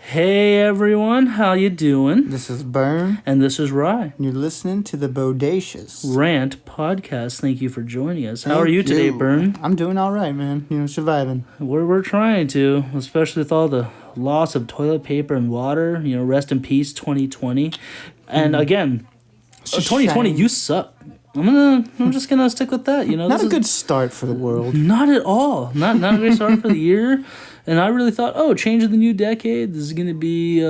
Hey everyone, how you doing? This is Bern. And this is Ry. And you're listening to the Bodacious Rant podcast. Thank you for joining us. How are you today, Bern? I'm doing all right, man. Surviving. We're trying to, especially with all the loss of toilet paper and water. Rest in peace, 2020. And again, 2020, you suck. I'm just gonna stick with that. Not a good start for the world. Not at all. Not a great start for the year. And I really thought, change of the new decade. This is gonna be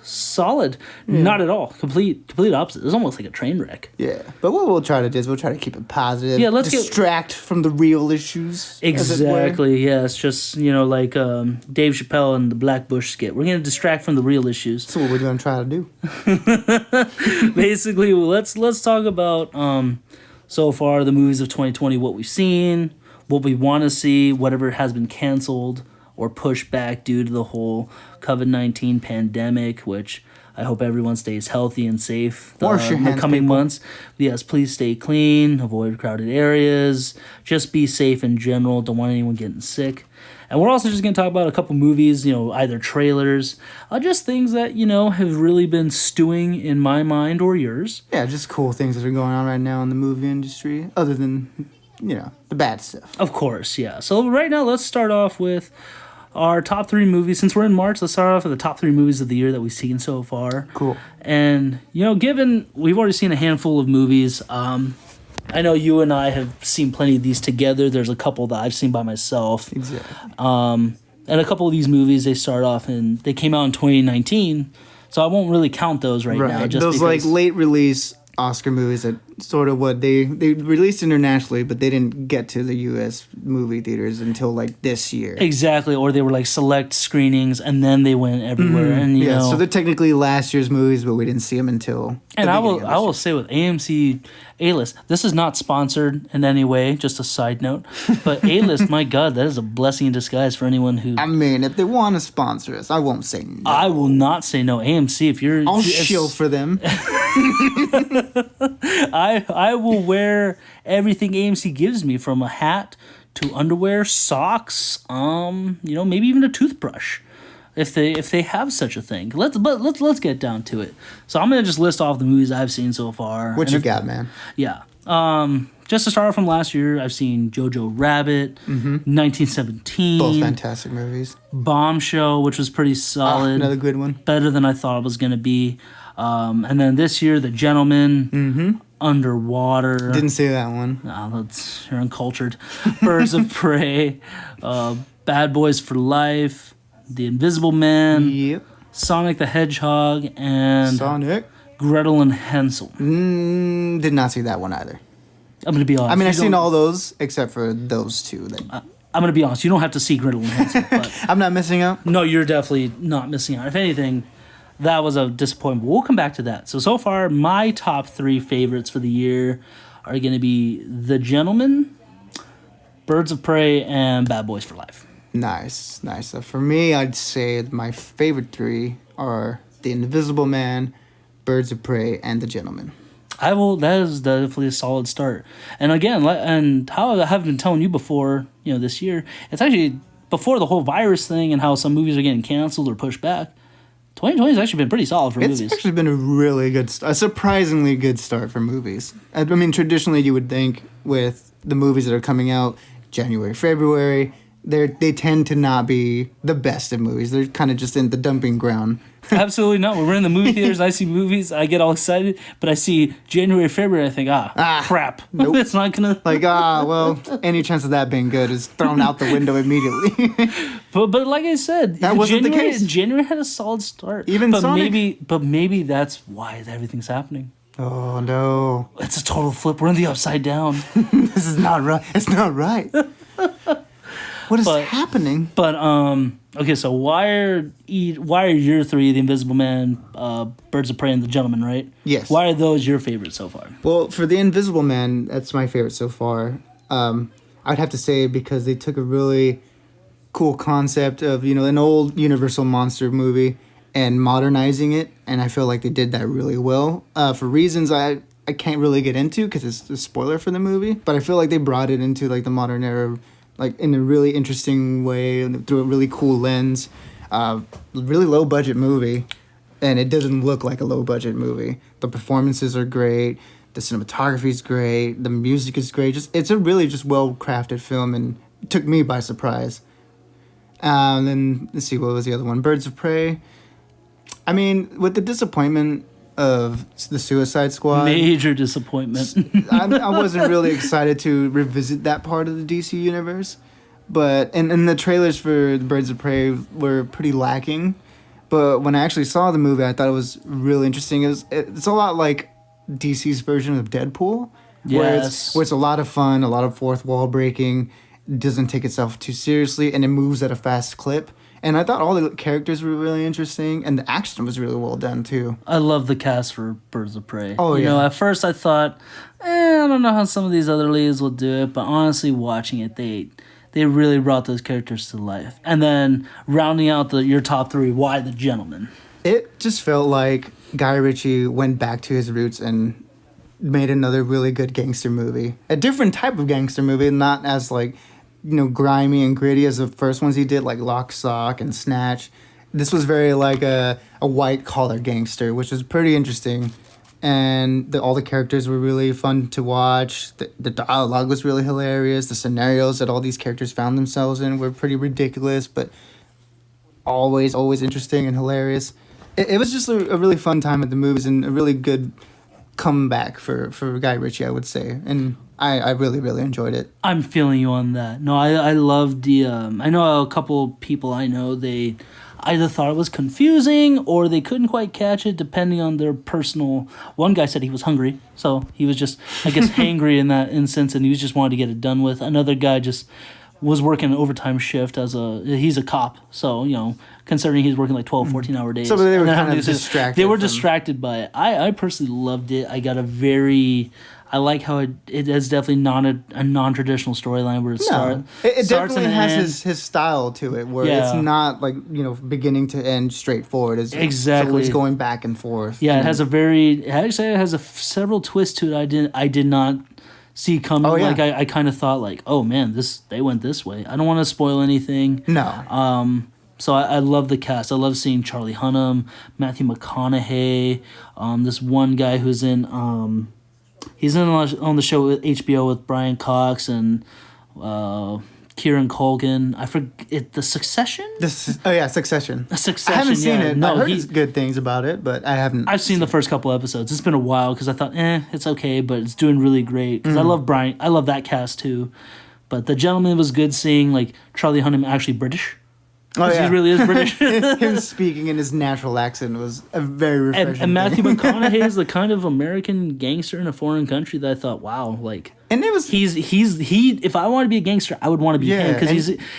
solid. Yeah. Not at all. Complete opposite. It's almost like a train wreck. Yeah, but what we'll try to do is we'll try to keep it positive. Yeah, distract from the real issues. Exactly. Yeah, it's just like Dave Chappelle and the Black Bush skit. We're gonna distract from the real issues. That's what we're gonna try to do. Basically, let's talk about so far the movies of 2020, what we've seen, what we want to see, whatever has been canceled or pushed back due to the whole COVID-19 pandemic, which I hope everyone stays healthy and safe in the coming months. Yes, please stay clean, avoid crowded areas, just be safe in general, don't want anyone getting sick. And we're also just going to talk about a couple movies, either trailers, just things that, have really been stewing in my mind or yours. Yeah, just cool things that are going on right now in the movie industry, other than, the bad stuff. Of course, yeah. So right now, let's start off with our top 3 movies. Since we're in March, let's start off with the top 3 movies of the year that we've seen so far. Cool. And, given we've already seen a handful of movies, I know you and I have seen plenty of these together. There's a couple that I've seen by myself. Exactly. And a couple of these movies, they came out in 2019, so I won't really count those right now. Just those late release Oscar movies that sort of they released internationally, but they didn't get to the U.S. movie theaters until this year. Exactly, or they were select screenings and then they went everywhere. And so they're technically last year's movies, but we didn't see them until. And I will say with AMC A-List, this is not sponsored in any way, just a side note. But A-List, my God, that is a blessing in disguise for anyone who. I mean, if they want to sponsor us, I won't say no. I will not say no. AMC, if you're, I'll shill for them. I will wear everything AMC gives me, from a hat to underwear, socks, maybe even a toothbrush, if they have such a thing. Let's get down to it. So I'm gonna just list off the movies I've seen so far. What you got, man? Yeah. Just to start off from last year, I've seen Jojo Rabbit, 1917. Both fantastic movies. Bombshell, which was pretty solid. Another good one. Better than I thought it was gonna be. And then this year, The Gentleman, Underwater. Didn't see that one. You're uncultured. Birds of Prey, Bad Boys for Life, The Invisible Man, yep. Sonic the Hedgehog, and Gretel and Hansel. Did not see that one either. I'm going to be honest. I mean, I've seen all those except for those two. I'm going to be honest. You don't have to see Gretel and Hansel. But I'm not missing out? No, you're definitely not missing out. If anything, that was a disappointment. We'll come back to that. So far, my top 3 favorites for the year are going to be The Gentleman, Birds of Prey, and Bad Boys for Life. Nice. So for me, I'd say my favorite 3 are The Invisible Man, Birds of Prey, and The Gentleman. That is definitely a solid start. And again, and how I have been telling you before, this year, it's actually before the whole virus thing and how some movies are getting canceled or pushed back. 2020 has actually been pretty solid for movies. It's actually been a really good, a surprisingly good start for movies. I mean, traditionally you would think with the movies that are coming out January, February, they tend to not be the best of movies. They're kind of just in the dumping ground. Absolutely not. When we're in the movie theaters, I see movies, I get all excited, but I see January, February, I think, crap. Nope. It's not going to... well, any chance of that being good is thrown out the window immediately. But like I said, that wasn't the case. January had a solid start. Even Sonic. But maybe that's why everything's happening. Oh, no. It's a total flip. We're in the upside down. This is not right. It's not right. What is happening? But okay, so why are your 3, The Invisible Man, Birds of Prey, and The Gentleman, right? Yes. Why are those your favorites so far? Well, for The Invisible Man, that's my favorite so far. I'd have to say because they took a really cool concept of an old Universal monster movie and modernizing it, and I feel like they did that really well. For reasons I can't really get into because it's a spoiler for the movie, but I feel like they brought it into the modern era in a really interesting way, through a really cool lens. Really low budget movie, and it doesn't look like a low budget movie. The performances are great. The cinematography is great. The music is great. It's a really just well crafted film, and it took me by surprise. Then let's see, what was the other one? Birds of Prey. I mean, with the disappointment of the Suicide Squad, major disappointment. I wasn't really excited to revisit that part of the DC universe, but and the trailers for Birds of Prey were pretty lacking. But when I actually saw the movie, I thought it was really interesting. It's a lot like DC's version of Deadpool, where it's a lot of fun, a lot of fourth wall breaking. Doesn't take itself too seriously, and it moves at a fast clip. And I thought all the characters were really interesting, and the action was really well done too. I love the cast for Birds of Prey. Oh, you know, at first I thought, I don't know how some of these other leads will do it, but honestly, watching it, they really brought those characters to life. And then rounding out your top three, why the Gentleman? It just felt like Guy Ritchie went back to his roots and made another really good gangster movie. A different type of gangster movie, not as like, grimy and gritty as the first ones he did, like Lock, Stock, and Snatch. This was very like a white-collar gangster, which was pretty interesting. And all the characters were really fun to watch. The dialogue was really hilarious. The scenarios that all these characters found themselves in were pretty ridiculous, but always interesting and hilarious. It was just a really fun time at the movies, and a really good comeback for Guy Ritchie, I would say. And I really, really enjoyed it. I'm feeling you on that. No, I loved the... I know a couple people I know, they either thought it was confusing or they couldn't quite catch it, depending on their personal... One guy said he was hungry, so he was just, I guess, hangry in that instance, and he was just wanted to get it done with. Another guy just was working an overtime shift he's a cop, so, considering he's working like 12, 14-hour days. So they were kind of distracted. They were distracted by it. I personally loved it. I like how it is definitely not a non-traditional storyline where it starts. It definitely has his style to it, where it's not like beginning to end straightforward. Exactly. So it's going back and forth. Yeah, it has several twists to it. I did not see coming. Oh, yeah. Like I kind of thought like, oh man, they went this way. I don't want to spoil anything. No. So I love the cast. I love seeing Charlie Hunnam, Matthew McConaughey, this one guy who's in. He's on the show with HBO with Brian Cox and Kieran Culkin. I forget the Succession. Succession. Succession. I haven't seen it. No, I heard good things about it, but I haven't. I've seen the first couple episodes. It's been a while because I thought, it's okay, but it's doing really great. Because I love Brian. I love that cast too. But The Gentleman was good seeing like Charlie Hunnam actually British. Oh, yeah. He really is British. Him speaking in his natural accent was a very refreshing and Matthew McConaughey is the kind of American gangster in a foreign country that I thought, wow, like... And it was... He's if I wanted to be a gangster, I would want to be him. Because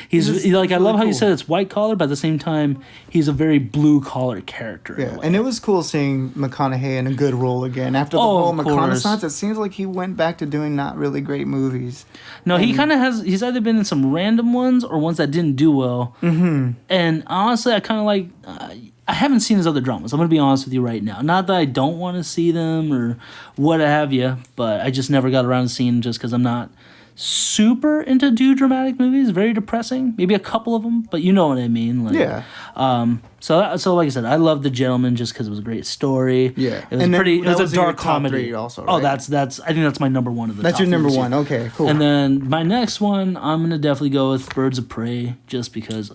he's like, I love how you said it's white collar, but at the same time, he's a very blue collar character. Yeah, and it was cool seeing McConaughey in a good role again. After the whole reconnaissance, it seems like he went back to doing not really great movies. No, he kind of has... He's either been in some random ones or ones that didn't do well. Mm-hmm. And honestly, I kind of like... I haven't seen his other dramas. I'm going to be honest with you right now. Not that I don't want to see them or what have you, but I just never got around to seeing them just because I'm not super into dramatic movies. Very depressing. Maybe a couple of them, but you know what I mean. Like, yeah. So like I said, I love The Gentleman just because it was a great story. Yeah. It was It was a dark comedy. Also, right? Oh, right? that's. I think that's my number one of the. That's your number one. Okay, cool. And then my next one, I'm gonna definitely go with Birds of Prey, just because.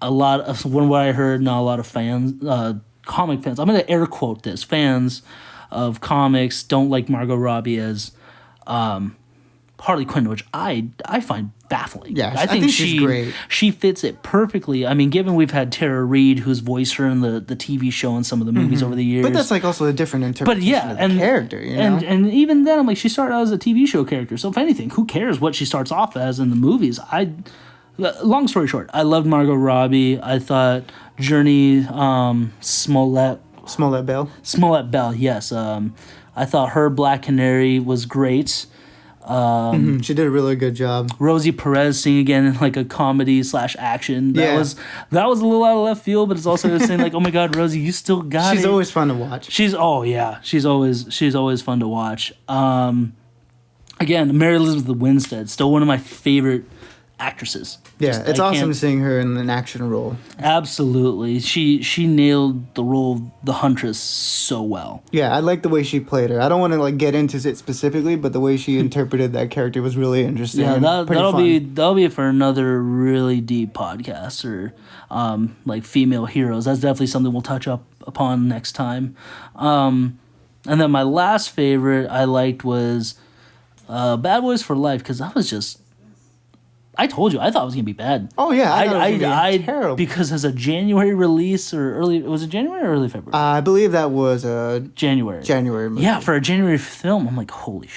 A lot of what I heard, not a lot of fans, comic fans. I'm going to air quote this: fans of comics don't like Margot Robbie as Harley Quinn, which I find baffling. Yeah, I think she's great. She fits it perfectly. I mean, given we've had Tara Reid, who's voiced her in the TV show and some of the movies over the years. But that's like also a different interpretation of the character, you know? And even then, I'm like, she started out as a TV show character. So if anything, who cares what she starts off as in the movies? Long story short, I loved Margot Robbie. I thought Journey Smollett Bell, yes. I thought her Black Canary was great. She did a really good job. Rosie Perez singing again in like a comedy / action. That was a little out of left field, but it's also saying like, oh my God, Rosie, you still got it. She's always fun to watch. She's always fun to watch. Again, Mary Elizabeth Winstead, still one of my favorite actresses. Yeah, it's awesome seeing her in an action role. Absolutely. She nailed the role of the Huntress so well. Yeah, I like the way she played her. I don't want to like get into it specifically, but the way she interpreted that character was really interesting. Yeah, that'll be for another really deep podcast, or like female heroes. That's definitely something we'll touch upon next time. And then my last favorite I liked was Bad Boys for Life, because I told you I thought it was gonna be bad. Oh yeah, I thought it was gonna be terrible. Because as a January release was it January or early February? I believe that was a January. January movie. Yeah, for a January film, I'm like, holy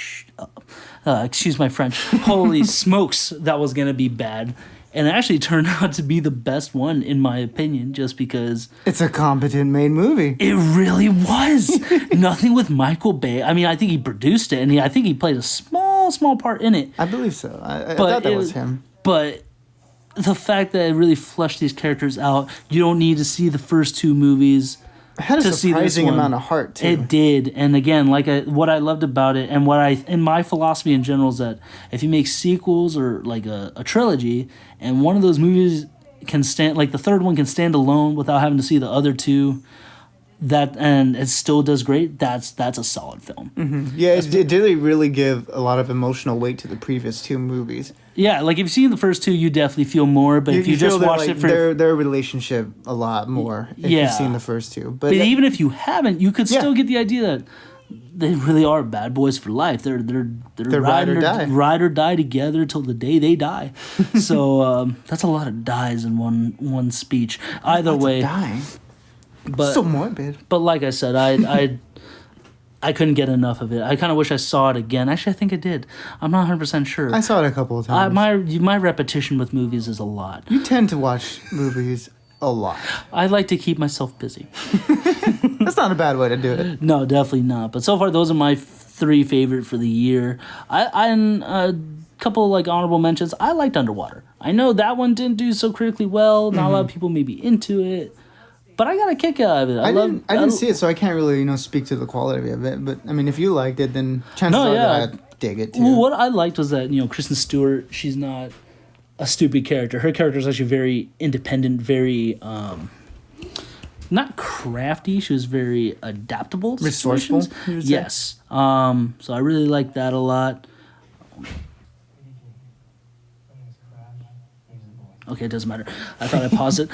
excuse my French. Holy smokes, that was gonna be bad. And it actually turned out to be the best one, in my opinion, just because... It's a competent made movie. It really was. Nothing with Michael Bay. I mean, I think he produced it, and I think he played a small part in it. I believe so. I thought that was him. But the fact that it really fleshed these characters out, you don't need to see the first two movies it had a surprising amount of heart, too. It did. And again, what I loved about it, and in my philosophy in general, is that if you make sequels or like a trilogy, and one of those movies can stand, like the third one can stand alone without having to see the other two, and it still does great, that's a solid film. Mm-hmm. Yeah, it did really give a lot of emotional weight to the previous two movies. Yeah, like if you've seen the first two, you definitely feel more. But if you just watched it for their relationship a lot more, if you've seen the first two. But even if you haven't, you could still get the idea that they really are bad boys for life. They're ride or die together till the day they die. So that's a lot of dies in one speech. Either way, dying. But so morbid. But like I said, I couldn't get enough of it. I kind of wish I saw it again. Actually, I think I did. I'm not 100% sure. I saw it a couple of times. My repetition with movies is a lot. You tend to watch movies a lot. I like to keep myself busy. That's not a bad way to do it. No, definitely not. But so far, those are my three favorite for the year. And a couple of like honorable mentions. I liked Underwater. I know that one didn't do so critically well. Not a lot of people may be into it. But I got a kick out of it. I didn't see it, so I can't really, speak to the quality of it. But I mean, if you liked it, then chances are that I'd dig it too. Well, what I liked was that Kristen Stewart, she's not a stupid character. Her character is actually very independent, very not crafty. She was very adaptable. Resourceful. Yes. So I really liked that a lot. Okay, it doesn't matter. I thought I paused it.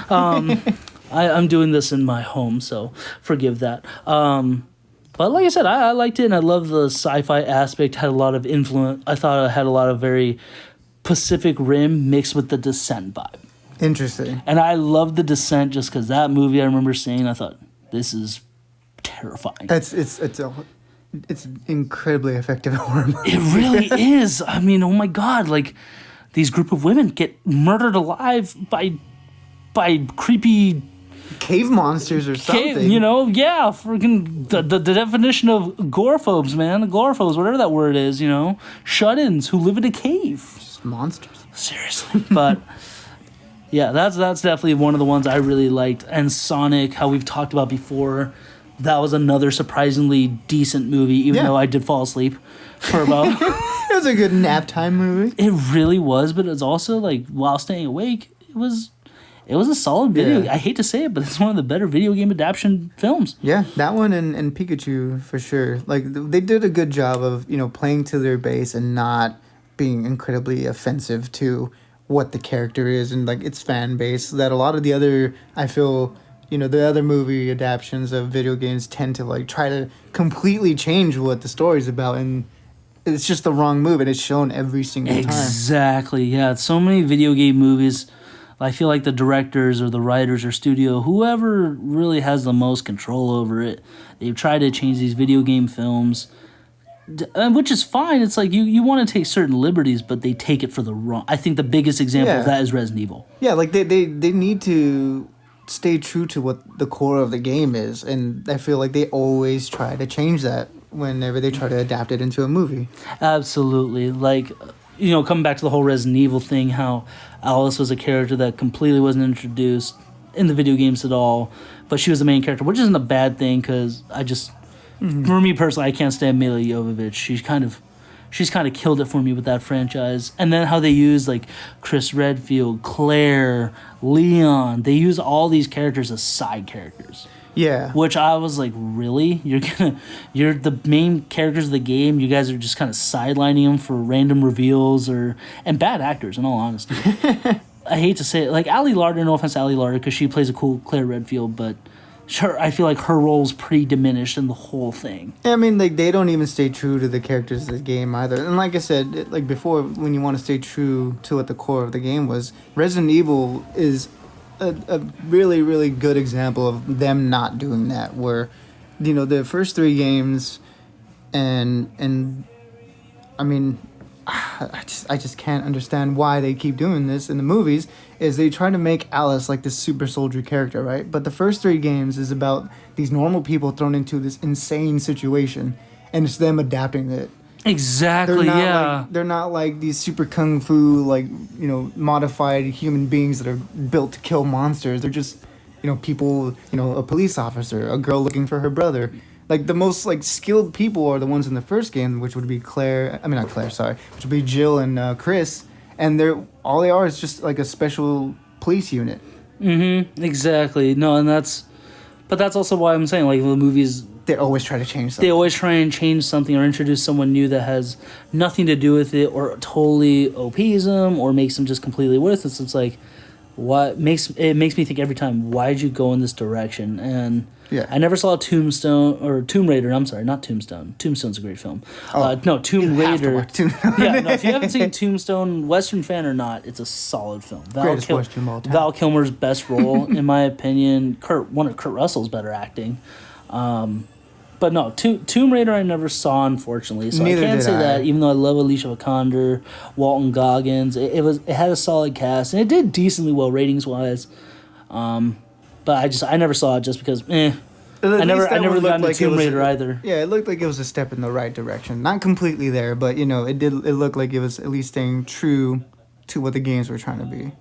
I'm doing this in my home, so forgive that. But like I said, I liked it, and I love the sci-fi aspect. Had a lot of influence. I thought it had a lot of very Pacific Rim mixed with the Descent vibe. Interesting. And I loved the Descent just because that movie I remember seeing. I thought, this is terrifying. It's incredibly effective horror movie. It really is. I mean, oh my God, like these group of women get murdered alive by creepy cave monsters or something. Freaking the definition of agoraphobes, man. Agoraphobes, whatever that word is, shut-ins who live in a cave. Just monsters. Seriously. But yeah, that's definitely one of the ones I really liked. And Sonic, how we've talked about before, that was another surprisingly decent movie, even though I did fall asleep for about... It was a good nap time movie. It really was, but it's also like, while staying awake, it was a solid video. Yeah. I hate to say it, but it's one of the better video game adaptation films. Yeah, that one and Pikachu for sure. Like they did a good job of playing to their base and not being incredibly offensive to what the character is and like its fan base. That a lot of the other, I feel, the other movie adaptations of video games tend to like try to completely change what the story's about, and it's just the wrong move, and it's shown every single time. Exactly. Yeah, so many video game movies. I feel like the directors or the writers or studio, whoever really has the most control over it, they've tried to change these video game films, which is fine. It's like you want to take certain liberties, but they take it for the wrong. I think the biggest example of that is Resident Evil. Yeah, like they need to stay true to what the core of the game is, and I feel like they always try to change that whenever they try to adapt it into a movie. Absolutely. Like... coming back to the whole Resident Evil thing, how Alice was a character that completely wasn't introduced in the video games at all, but she was the main character, which isn't a bad thing, because for me personally, I can't stand Mila Jovovich. she's kind of killed it for me with that franchise. And then how they use like Chris Redfield, Claire, Leon. They use all these characters as side characters. Yeah. Which I was like, really? You're the main characters of the game. You guys are just kind of sidelining them for random reveals and bad actors, in all honesty. I hate to say it. Like, Ali Larter, no offense to Ali Larter, because she plays a cool Claire Redfield, but I feel like her role's pretty diminished in the whole thing. I mean, like, they don't even stay true to the characters of the game either. And like I said, like before, when you want to stay true to what the core of the game was, Resident Evil is a really, really good example of them not doing that, where, you know, the first 3 games and I mean, I just can't understand why they keep doing this in the movies, is they try to make Alice like this super soldier character, right? But the first 3 games is about these normal people thrown into this insane situation, and it's them adapting it. Exactly, They're not like these super kung fu, like, you know, modified human beings that are built to kill monsters. They're just, you know, people, you know, a police officer, a girl looking for her brother. Like, the most, like, skilled people are the ones in the first game, which would be which would be Jill and Chris. And all they are is just, like, a special police unit. Mm-hmm, exactly. No, but that's also why I'm saying, like, the movies... They always try to change something. They always try and change something or introduce someone new that has nothing to do with it, or totally OPs them, or makes them just completely worthless. It's like, what makes me think every time, why'd you go in this direction? And yeah. I never saw Tomb Raider. I'm sorry, not Tombstone. Tombstone's a great film. No, Tomb Raider. Yeah, no, if you haven't seen Tombstone, Western fan or not, it's a solid film. Greatest Western of all time. Val Kilmer's best role, in my opinion. One of Kurt Russell's better acting. But no, Tomb Raider I never saw, unfortunately, so Neither I can't did say I. that. Even though I love Alicia Vikander, Walton Goggins, it had a solid cast and it did decently well ratings wise. But I never saw it just because I never got into Tomb Raider either. Yeah, it looked like it was a step in the right direction. Not completely there, but you know, it looked like it was at least staying true to what the games were trying to be.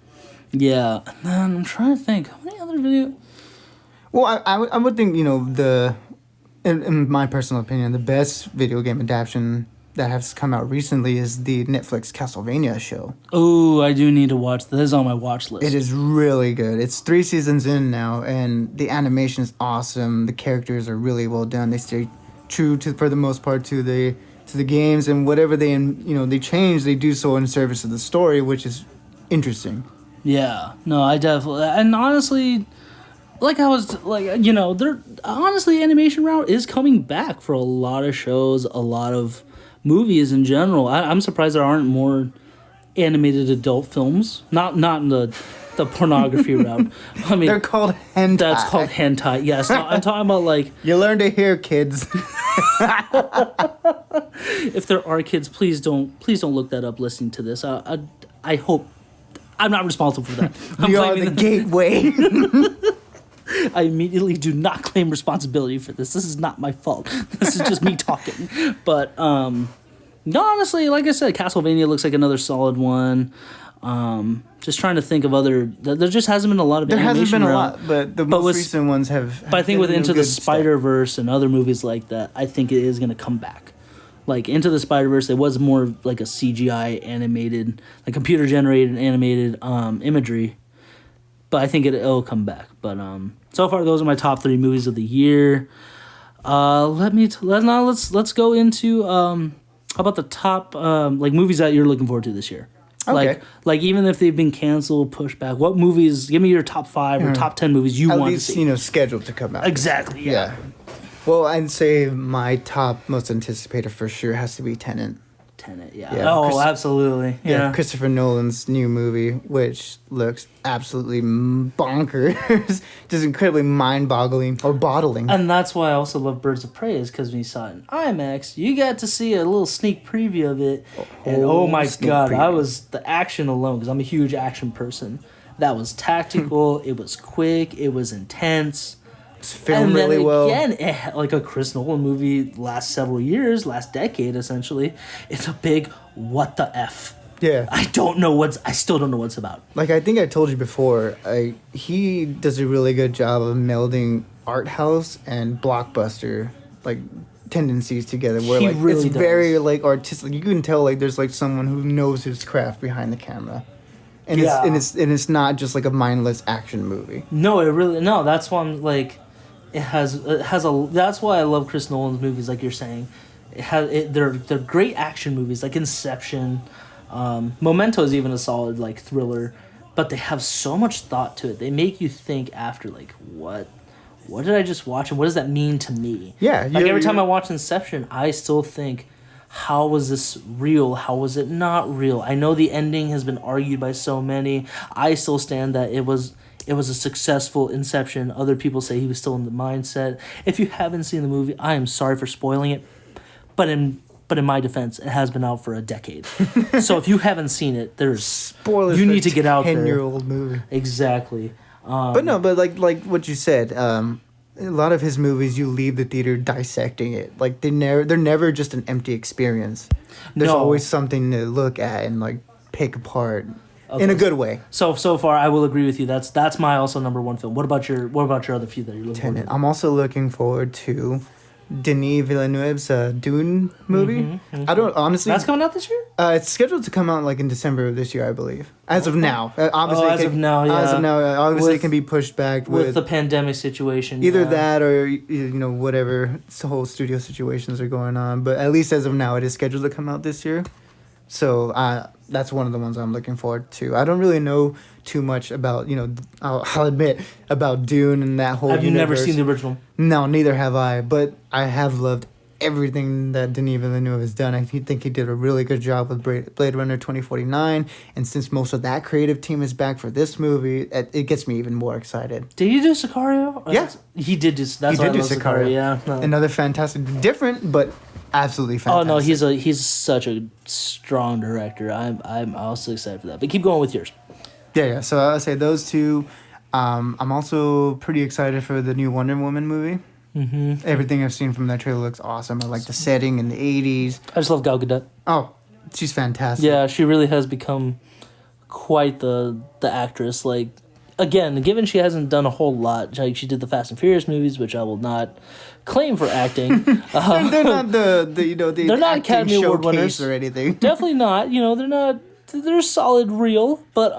Yeah, and then I'm trying to think, how many other videos? Well, I would think, you know, in my personal opinion, the best video game adaptation that has come out recently is the Netflix Castlevania show. Oh, I do need to watch this. This is on my watch list. It is really good. It's 3 seasons in now, and the animation is awesome. The characters are really well done. They stay true to, for the most part, to the games, and whatever they change, they do so in service of the story, which is interesting. Yeah, no, I definitely, and honestly, like I was like, you know, animation route is coming back for a lot of shows, a lot of movies in general. I'm surprised there aren't more animated adult films. Not in the pornography route. I mean, they're called hentai. That's called hentai. Yes, no, I'm talking about like. You learn to hear, kids. If there are kids, please don't look that up. Listening to this, I hope I'm not responsible for that. You are the gateway. I immediately do not claim responsibility for this. This is not my fault. This is just me talking. But no, honestly, like I said, Castlevania looks like another solid one. Just trying to think of other. There just hasn't been a lot of. There hasn't been a lot, but the most recent ones have. But I think with Into the Spider-Verse and other movies like that, I think it is going to come back. Like Into the Spider-Verse, it was more like a CGI animated, like computer generated animated imagery. But I think it'll come back. But so far, those are my top 3 movies of the year. Let's go into how about the top like movies that you're looking forward to this year. Okay. Like even if they've been canceled, pushed back, what movies? Give me your top 5 or top 10 movies you want to see. At least, you know, scheduled to come out. Exactly. Yeah. Well, I'd say my top most anticipated for sure has to be Tenet. Yeah. Oh, absolutely. Yeah. Christopher Nolan's new movie, which looks absolutely bonkers, just incredibly mind-boggling or bottling. And that's why I also love Birds of Prey, is because when you saw it in IMAX, you got to see a little sneak preview of it, and oh my god, the action alone, because I'm a huge action person. That was tactical. It was quick. It was intense. It's filmed really well. And then again, like a Chris Nolan movie last several years, last decade essentially, it's a big what the F. Yeah. I still don't know what's about. Like I think I told you before, he does a really good job of melding art house and blockbuster, like tendencies together where He like really it's does. very like artistic. You can tell like there's like someone who knows his craft behind the camera. And Yeah. it's not just like a mindless action movie. No, it really no. That's why I'm like, it has a. That's why I love Chris Nolan's movies. Like you're saying, they're great action movies like Inception. Memento is even a solid like thriller, but they have so much thought to it. They make you think after like what did I just watch and what does that mean to me? Yeah, like every time I watch Inception, I still think, how was this real? How was it not real? I know the ending has been argued by so many. I still stand that it was a successful Inception. Other people say he was still in the mindset. If you haven't seen the movie, I am sorry for spoiling it, but in my defense, it has been out for a decade. So if you haven't seen it, there's spoilers. You need to get out there. 10-year-old movie. Exactly. But like what you said, a lot of his movies, you leave the theater dissecting it. Like they're never just an empty experience. There's always something to look at and like pick apart in a good way. So far, I will agree with you. That's my also number one film. What about your other few that you're looking forward to? I'm also looking forward to Denis Villeneuve's Dune movie. I don't honestly. That's coming out this year? It's scheduled to come out like in December of this year, I believe. As of now, obviously. As of now, obviously, it can be pushed back with the pandemic situation. Either that or whatever whole studio situations are going on. But at least as of now, it is scheduled to come out this year. So that's one of the ones I'm looking forward to. I don't really know too much about, I'll admit, about Dune and that whole universe. Have you never seen the original? No, neither have I. But I have loved everything that Denis Villeneuve has done. I think he did a really good job with Blade Runner 2049. And since most of that creative team is back for this movie, it gets me even more excited. Did he do Sicario? Yeah. He did do Sicario. Yeah. No. Another fantastic, different, but absolutely fantastic. Oh no, he's such a strong director. I'm also excited for that. But keep going with yours. Yeah. So I'll say those two. I'm also pretty excited for the new Wonder Woman movie. Mm-hmm. Everything I've seen from that trailer looks awesome. I like the setting in the 80s. I just love Gal Gadot. Oh, she's fantastic. Yeah, she really has become quite the actress. Like, again, given she hasn't done a whole lot, like she did the Fast and Furious movies, which I will not claim for acting. They're not they're not Academy Award winners or anything. Definitely not. They're not. They're solid, real, but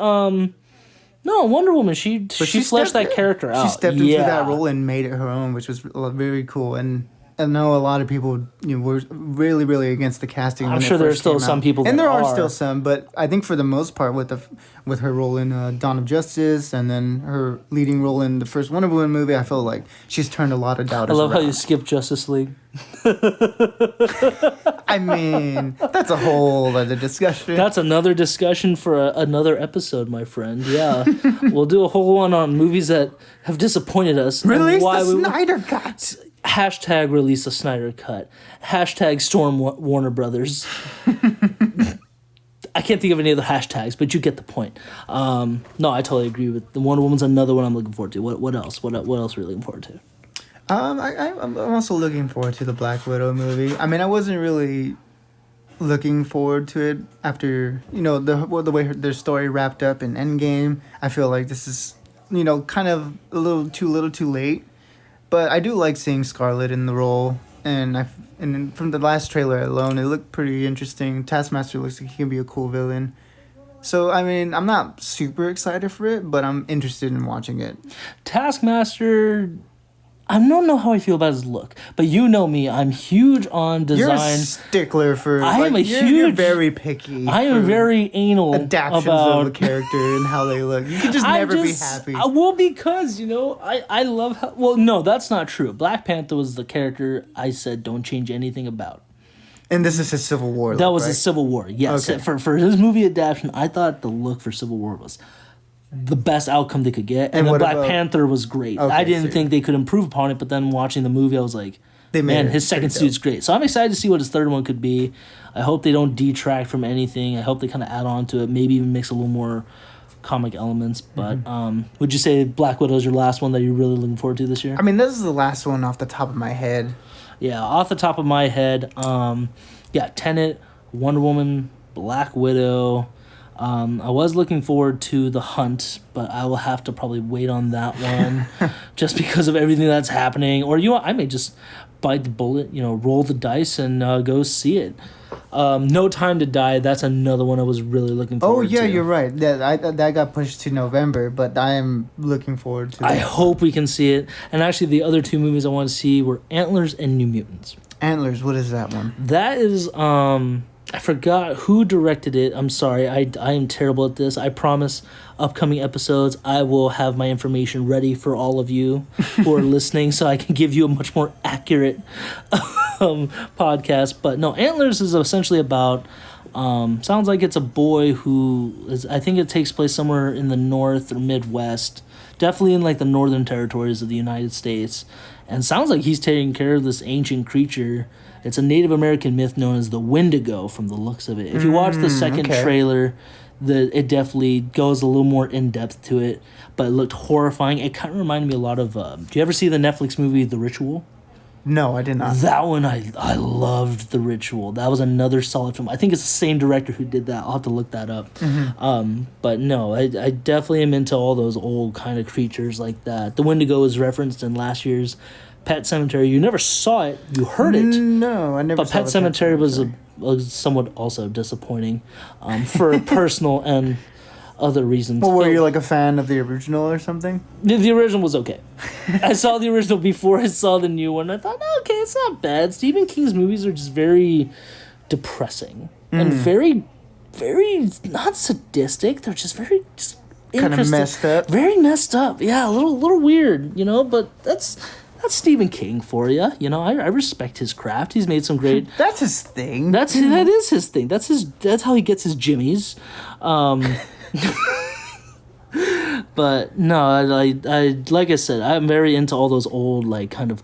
no, Wonder Woman. She fleshed that character out. She stepped into that role and made it her own, which was very cool. And I know a lot of people were really, really against the casting. I'm sure there's still some people, and there are still some, but I think for the most part, with her role in Dawn of Justice and then her leading role in the first Wonder Woman movie, I feel like she's turned a lot of doubters I love around. how you skip Justice League. I mean, that's a whole other discussion. That's another discussion for another episode, my friend. Yeah, we'll do a whole one on movies that have disappointed us. Release the Snyder Cut. Hashtag release a Snyder Cut. Hashtag storm Warner Brothers. I can't think of any other hashtags, but you get the point. No, I totally agree with the Wonder Woman's another one I'm looking forward to. What else? What else are you looking forward to? I'm also looking forward to the Black Widow movie. I mean, I wasn't really looking forward to it after the way their story wrapped up in Endgame. I feel like this is kind of a little too late. But I do like seeing Scarlett in the role, and from the last trailer alone, it looked pretty interesting. Taskmaster looks like he can be a cool villain. So, I mean, I'm not super excited for it, but I'm interested in watching it. Taskmaster, I don't know how I feel about his look, but you know me, I'm huge on design. You're a stickler for. You're very picky. I am very anal adaptations about of a character and how they look. You can just never be happy. Because I love how. Well, no, that's not true. Black Panther was the character I said don't change anything about. And this is his Civil War. That was his Civil War. Yes, okay. For his movie adaptation, I thought the look for Civil War was the best outcome they could get, and then Black Panther was great. Okay, I didn't think they could improve upon it, but then watching the movie, I was like, man, his second suit's great. So I'm excited to see what his third one could be. I hope they don't detract from anything. I hope they kind of add on to it, maybe even mix a little more comic elements. But would you say Black Widow is your last one that you're really looking forward to this year? I mean, this is the last one off the top of my head. Yeah, off the top of my head, Tenet, Wonder Woman, Black Widow. I was looking forward to The Hunt, but I will have to probably wait on that one just because of everything that's happening. Or I may just bite the bullet, roll the dice and go see it. No Time to Die, that's another one I was really looking forward to. Oh, yeah, you're right. That got pushed to November, but I am looking forward to that. I hope we can see it. And actually, the other two movies I want to see were Antlers and New Mutants. Antlers, what is that one? That is, I forgot who directed it. I'm sorry, I am terrible at this. I promise upcoming episodes I will have my information ready for all of you who are listening so I can give you a much more accurate podcast. But no, Antlers is essentially about, sounds like it's a boy I think it takes place somewhere in the North or Midwest, definitely in like the northern territories of the United States. And sounds like he's taking care of this ancient creature. It's a Native American myth known as the Wendigo from the looks of it. If you watch the second trailer, it definitely goes a little more in-depth to it, but it looked horrifying. It kind of reminded me a lot of... do you ever see the Netflix movie The Ritual? No, I did not. That one, I loved The Ritual. That was another solid film. I think it's the same director who did that. I'll have to look that up. But no, I definitely am into all those old kind of creatures like that. The Wendigo was referenced in last year's Pet Sematary. You never saw it. You heard it. No, I never but saw Pet Sematary was somewhat also disappointing for personal and other reasons. Well, were you like a fan of the original or something? The original was okay. I saw the original before I saw the new one. I thought, okay, it's not bad. Stephen King's movies are just very depressing and very, very not sadistic. They're just very Kind of messed up. Very messed up. Yeah, a little weird, But that's Stephen King for you. I respect his craft. He's made some great. That's his thing. That is his thing. That's how he gets his jimmies. But no, I like I said, I'm very into all those old like kind of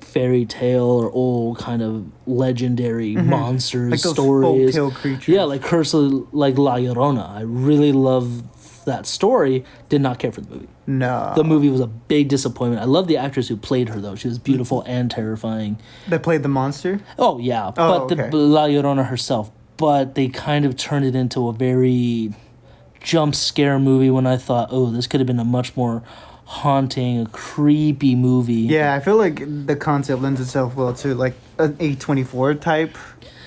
fairy tale or old kind of legendary monsters like those stories. folk tale creatures. Yeah, like Curse of like La Llorona. I really love that story. Did not care for the movie. No. The movie was a big disappointment. I love the actress who played her though. She was beautiful and terrifying. They played the monster? Oh yeah, but the La Llorona herself. But they kind of turned it into a very jump scare movie when I thought, oh, this could have been a much more haunting, a creepy movie. Yeah, I feel like the concept lends itself well to like an A24 type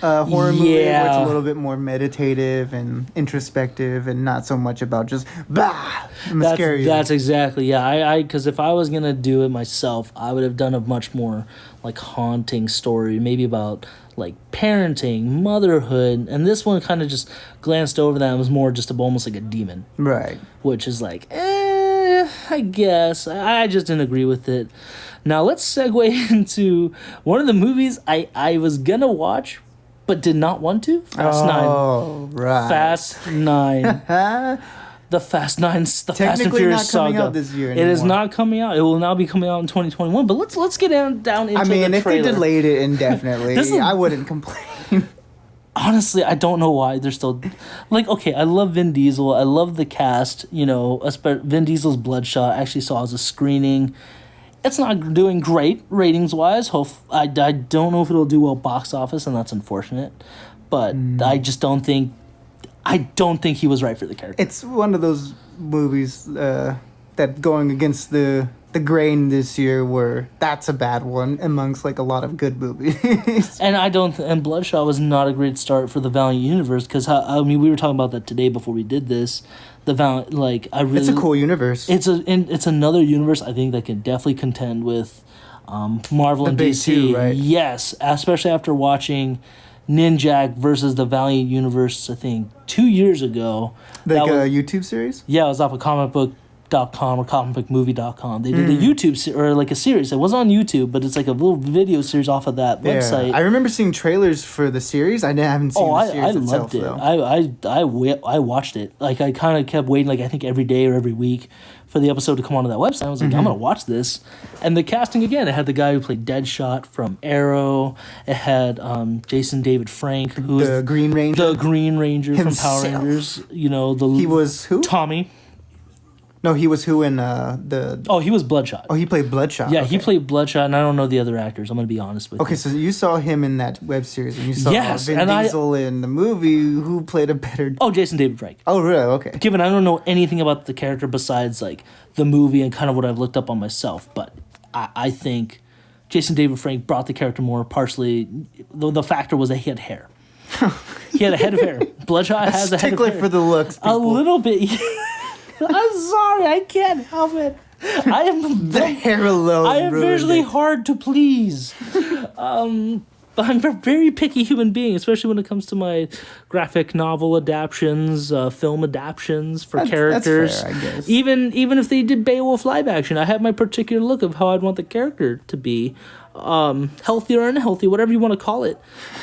horror movie where it's a little bit more meditative and introspective and not so much about just That's exactly, yeah. Because if I was going to do it myself, I would have done a much more like haunting story, maybe about like parenting, motherhood, and this one kind of just glanced over that and was more just almost like a demon. Right. Which is like, I guess. I just didn't agree with it. Now let's segue into one of the movies I was going to watch, but did not want to. Fast 9. Oh, right. Fast 9. The Fast 9, the Fast and Furious saga. Out this year anymore. It is not coming out. It will now be coming out in 2021. But let's get down into the trailer. I mean, if they delayed it indefinitely, I wouldn't complain. Honestly, I don't know why they're still... Like, okay, I love Vin Diesel. I love the cast. Vin Diesel's Bloodshot. I actually saw as a screening. It's not doing great ratings-wise. I don't know if it'll do well box office, and that's unfortunate. But I just don't think... I don't think he was right for the character. It's one of those movies that going against the grain this year where that's a bad one amongst like a lot of good movies. And Bloodshot was not a great start for the Valiant universe because we were talking about that today before we did this. The Valiant, it's a cool universe. It's another universe I think that can definitely contend with Marvel and DC. Two, right? Yes, especially after watching Ninjak versus the Valiant universe, I think 2 years ago. Like a YouTube series? Yeah, it was off of comicbook.com or comicbookmovie.com. They did a YouTube or like a series. It wasn't on YouTube, but it's like a little video series off of that website. I remember seeing trailers for the series. I haven't seen the series itself, I loved it. I watched it. Like I kind of kept waiting, like I think every day or every week for the episode to come onto that website. I was like, I'm gonna watch this. And the casting again, it had the guy who played Deadshot from Arrow. It had Jason David Frank, who's the Green Ranger. The Green Ranger himself. From Power Rangers. He was who? Tommy. No, he was who in the... Oh, he was Bloodshot. Oh, he played Bloodshot. Yeah, okay. he played Bloodshot, and I don't know the other actors. I'm going to be honest with you. Okay, so you saw him in that web series, and you saw Vin Diesel in the movie. Who played a better... Oh, Jason David Frank. Oh, really? Okay. Given I don't know anything about the character besides, like, the movie and kind of what I've looked up on myself, but I think Jason David Frank brought the character more partially... The factor was that he had hair. He had a head of hair. Bloodshot has a head of hair. Stickler for the looks, people. A little bit. I'm sorry, I can't help it. I am the hair alone. I am visually hard to please. I'm a very picky human being, especially when it comes to my graphic novel adaptions, film adaptions for characters. That's fair, I guess. Even if they did Beowulf live action, I have my particular look of how I'd want the character to be, healthy or unhealthy, whatever you want to call it.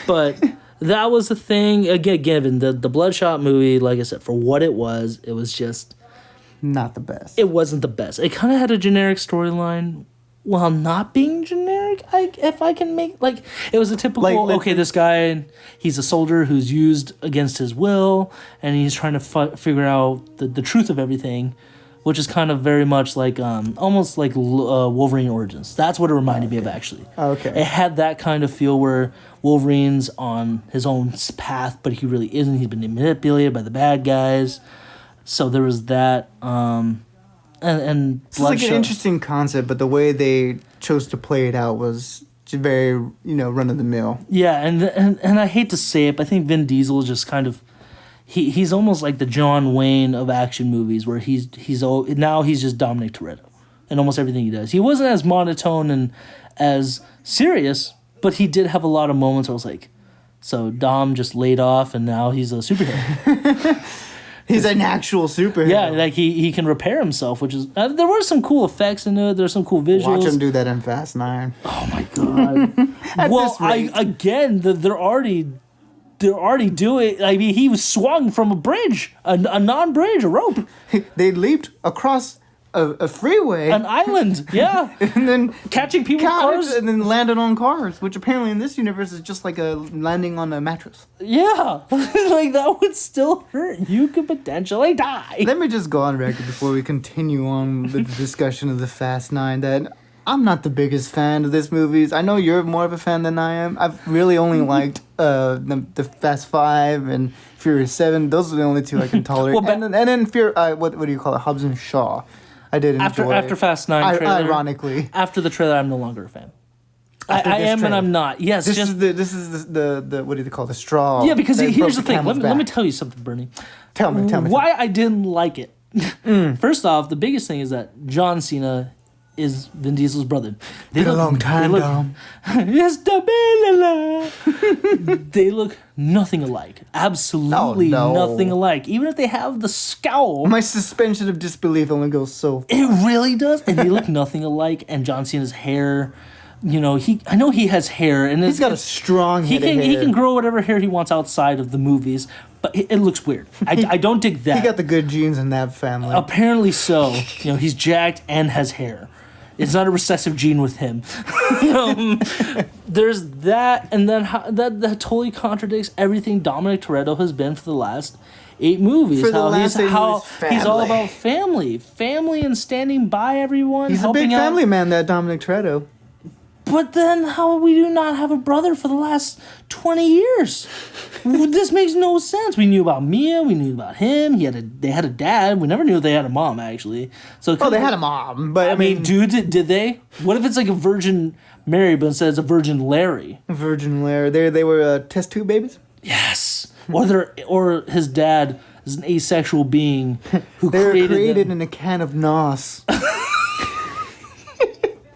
But that was the thing. Again, given the Bloodshot movie, like I said, for what it was just. Not the best. It wasn't the best. It kind of had a generic storyline while not being generic. If I can make... Like, it was a typical... okay, this guy, he's a soldier who's used against his will, and he's trying to figure out the truth of everything, which is kind of very much like... almost like Wolverine Origins. That's what it reminded me of, actually. Okay. It had that kind of feel where Wolverine's on his own path, but he really isn't. He's been manipulated by the bad guys. So there was that, and it's like an interesting concept, but the way they chose to play it out was very, run of the mill. Yeah, and I hate to say it, but I think Vin Diesel is just kind of, he's almost like the John Wayne of action movies, where he's just Dominic Toretto in almost everything he does. He wasn't as monotone and as serious, but he did have a lot of moments where I was like, so Dom just laid off, and now he's a superhero. He's an actual superhero. Yeah, like he can repair himself, which is... there were some cool effects in it. There's some cool visuals. Watch him do that in Fast 9. Oh, my God. Well, they're already doing... I mean, he was swung from a bridge, a non-bridge, a rope. They leaped across a freeway. An island, yeah. And then... catching people with cars. And then landed on cars, which apparently in this universe is just like a landing on a mattress. Yeah. Like, that would still hurt. You could potentially die. Let me just go on record before we continue on with the discussion of the Fast 9 that I'm not the biggest fan of this movies. I know you're more of a fan than I am. I've really only liked the Fast 5 and Furious 7. Those are the only two I can tolerate. Well, and then what do you call it? Hobbs and Shaw. I did enjoy after Fast 9 trailer. Ironically, after the trailer, I'm no longer a fan. I am trailer. And I'm not. Yes, this is the what do they call the straw? Yeah, because here's the thing. Let me tell you something, Bernie. Tell me. Why I didn't like it. First off, the biggest thing is that John Cena is Vin Diesel's brother. Been a long time, Dom. They look nothing alike. Absolutely nothing alike. Even if they have the scowl. My suspension of disbelief only goes so far. It really does. And they look nothing alike. And John Cena's hair, I know he has hair. And he's got a strong head of hair. He can grow whatever hair he wants outside of the movies. But it looks weird. I don't dig that. He got the good genes in that family. Apparently so. He's jacked and has hair. It's not a recessive gene with him. There's that, and then that totally contradicts everything Dominic Toretto has been for the last 8 movies. He's all about family and standing by everyone. He's a big family man, that Dominic Toretto. But then how we do not have a brother for the last 20 years? This makes no sense. We knew about Mia. We knew about him. They had a dad. We never knew they had a mom, actually. So they had a mom, but I mean, dude, did they? What if it's like a Virgin Mary, but instead it's a Virgin Larry? Virgin Larry. They were test tube babies. Yes. Or his dad is an asexual being who they were created in a can of NOS.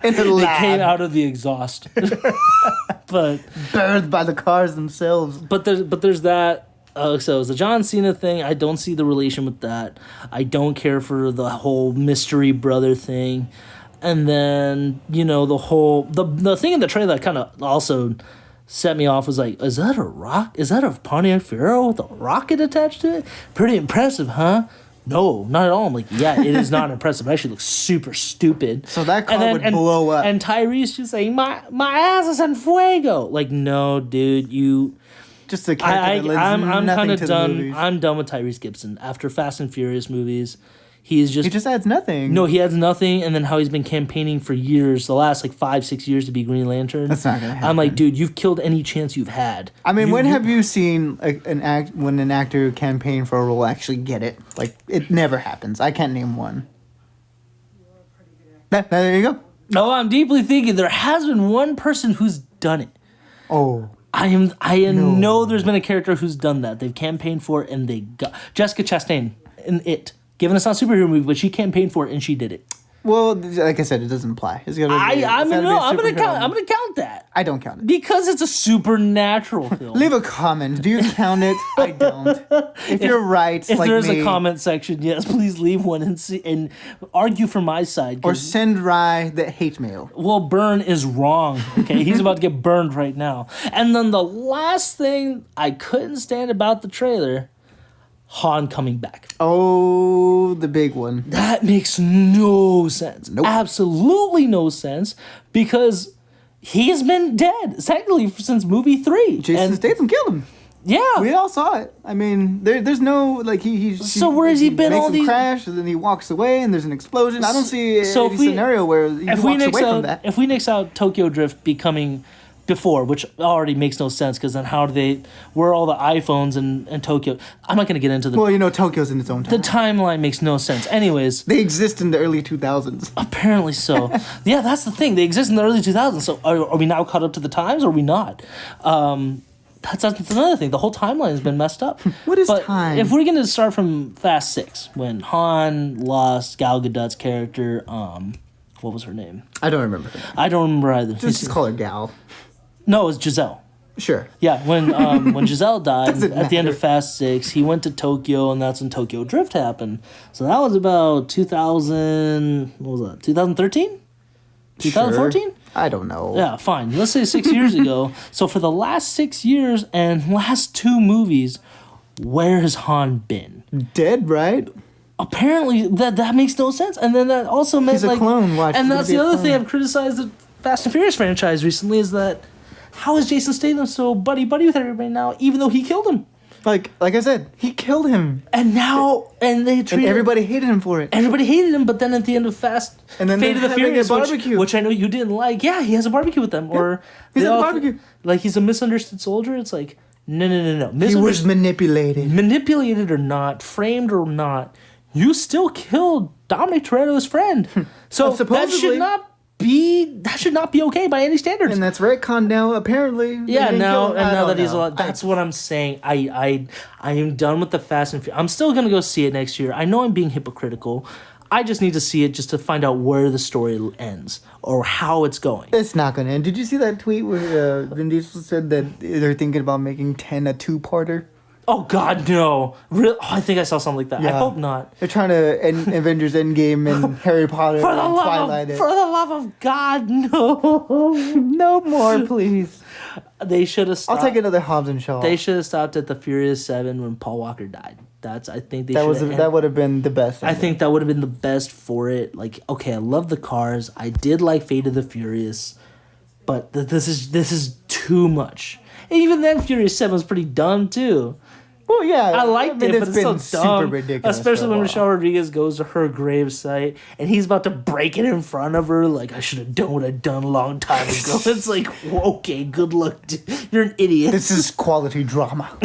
In the lab. They came out of the exhaust. But birthed by the cars themselves. But there's that. So it's the John Cena thing. I don't see the relation with that. I don't care for the whole mystery brother thing. And then, the whole the thing in the trailer that kind of also set me off was like, is that a rock? Is that a Pontiac Fiero with a rocket attached to it? Pretty impressive, huh? No, not at all. I'm like, yeah, it is not impressive. It actually looks super stupid. So that car would blow up. And Tyrese just saying, my ass is en fuego. Like, no, dude, you... Just a character that lends I'm kind nothing of to done. the movies. I'm done with Tyrese Gibson. After Fast and Furious movies, He just adds nothing. No, he adds nothing, and then how he's been campaigning for years, the last like 5-6 years to be Green Lantern. That's not gonna happen. I'm like, dude, you've killed any chance you've had. I mean, when have you seen when an actor campaign for a role actually get it? Like, it never happens. I can't name one. There you go. No, I'm deeply thinking there has been one person who's done it. Oh. I know there's been a character who's done that. They've campaigned for it and they got Jessica Chastain in It. Given it's not a superhero movie, but she campaigned for it and she did it. Well, like I said, it doesn't apply. It's gotta be, I'm gonna count that. I don't count it because it's a supernatural film. Leave a comment. Do you count it? I don't. If you're right, if like there's me, a comment section, yes, please leave one and argue for my side. Or send Ry the hate mail. Well, Bern is wrong. Okay, he's about to get burned right now. And then the last thing I couldn't stand about the trailer. Han coming back. Oh, the big one. That makes no sense. Nope. Absolutely no sense because he's been dead technically since movie 3. Jason Statham killed him. Yeah. We all saw it. I mean, there's no, like, So where has he been all these... crash, and then he walks away, and there's an explosion. I don't see any scenario where he walks away from that. If we nix out Tokyo Drift becoming... before, which already makes no sense because then where are all the iPhones and Tokyo? I'm not going to get into the... Well, Tokyo's in its own time. The timeline makes no sense. Anyways. They exist in the early 2000s. Apparently so. Yeah, that's the thing. They exist in the early 2000s. So are we now caught up to the times or are we not? That's another thing. The whole timeline has been messed up. What is time? If we're going to start from Fast 6, when Han lost Gal Gadot's character, what was her name? I don't remember. I don't remember either. Just call her Gal. No, it was Giselle. Sure. Yeah, when Giselle died at the end of Fast 6, he went to Tokyo, and that's when Tokyo Drift happened. So that was about 2013? 2014? Sure. I don't know. Yeah, fine. Let's say 6 years ago. So for the last 6 years and last 2 movies, where has Han been? Dead, right? Apparently, that makes no sense. And then that also meant he's a clone. Watch. And that's the other thing I've criticized the Fast and Furious franchise recently is that how is Jason Statham so buddy with everybody now, even though he killed him? Like I said, he killed him. And now, and everybody hated him for it. Everybody hated him, but then at the end of Fast and then Fate of the Furious, barbecue. Which I know you didn't like. Yeah, he has a barbecue with them. Yeah, or he's at the barbecue. Like he's a misunderstood soldier. It's like, no. He was manipulated. Manipulated or not, framed or not, you still killed Dominic Toretto's friend. So that should not be okay by any standards. And that's retcon now, apparently. Yeah, now that he's alive. That's what I'm saying. I am done with the Fast and Furious. I'm still gonna go see it next year. I know I'm being hypocritical. I just need to see it just to find out where the story ends or how it's going. It's not gonna end. Did you see that tweet where Vin Diesel said that they're thinking about making 10 a 2-parter? Oh, God, no. Really? Oh, I think I saw something like that. Yeah. I hope not. They're trying to end Avengers Endgame and Harry Potter and Twilight. For the love of God, no. No more, please. They should have stopped. I'll take another Hobbs and Shaw. They should have stopped at the Furious 7 when Paul Walker died. I think they that would have been the best. I think that would have been the best for it. Like, okay, I love the cars. I did like Fate of the Furious, but this is too much. And even then, Furious 7 was pretty dumb, too. Well, yeah. I liked it, but it's so dumb. Super ridiculous. Especially when Michelle Rodriguez goes to her gravesite and he's about to break it in front of her. Like, I should have done what I'd done a long time ago. It's like, okay, good luck. You're an idiot. This is quality drama.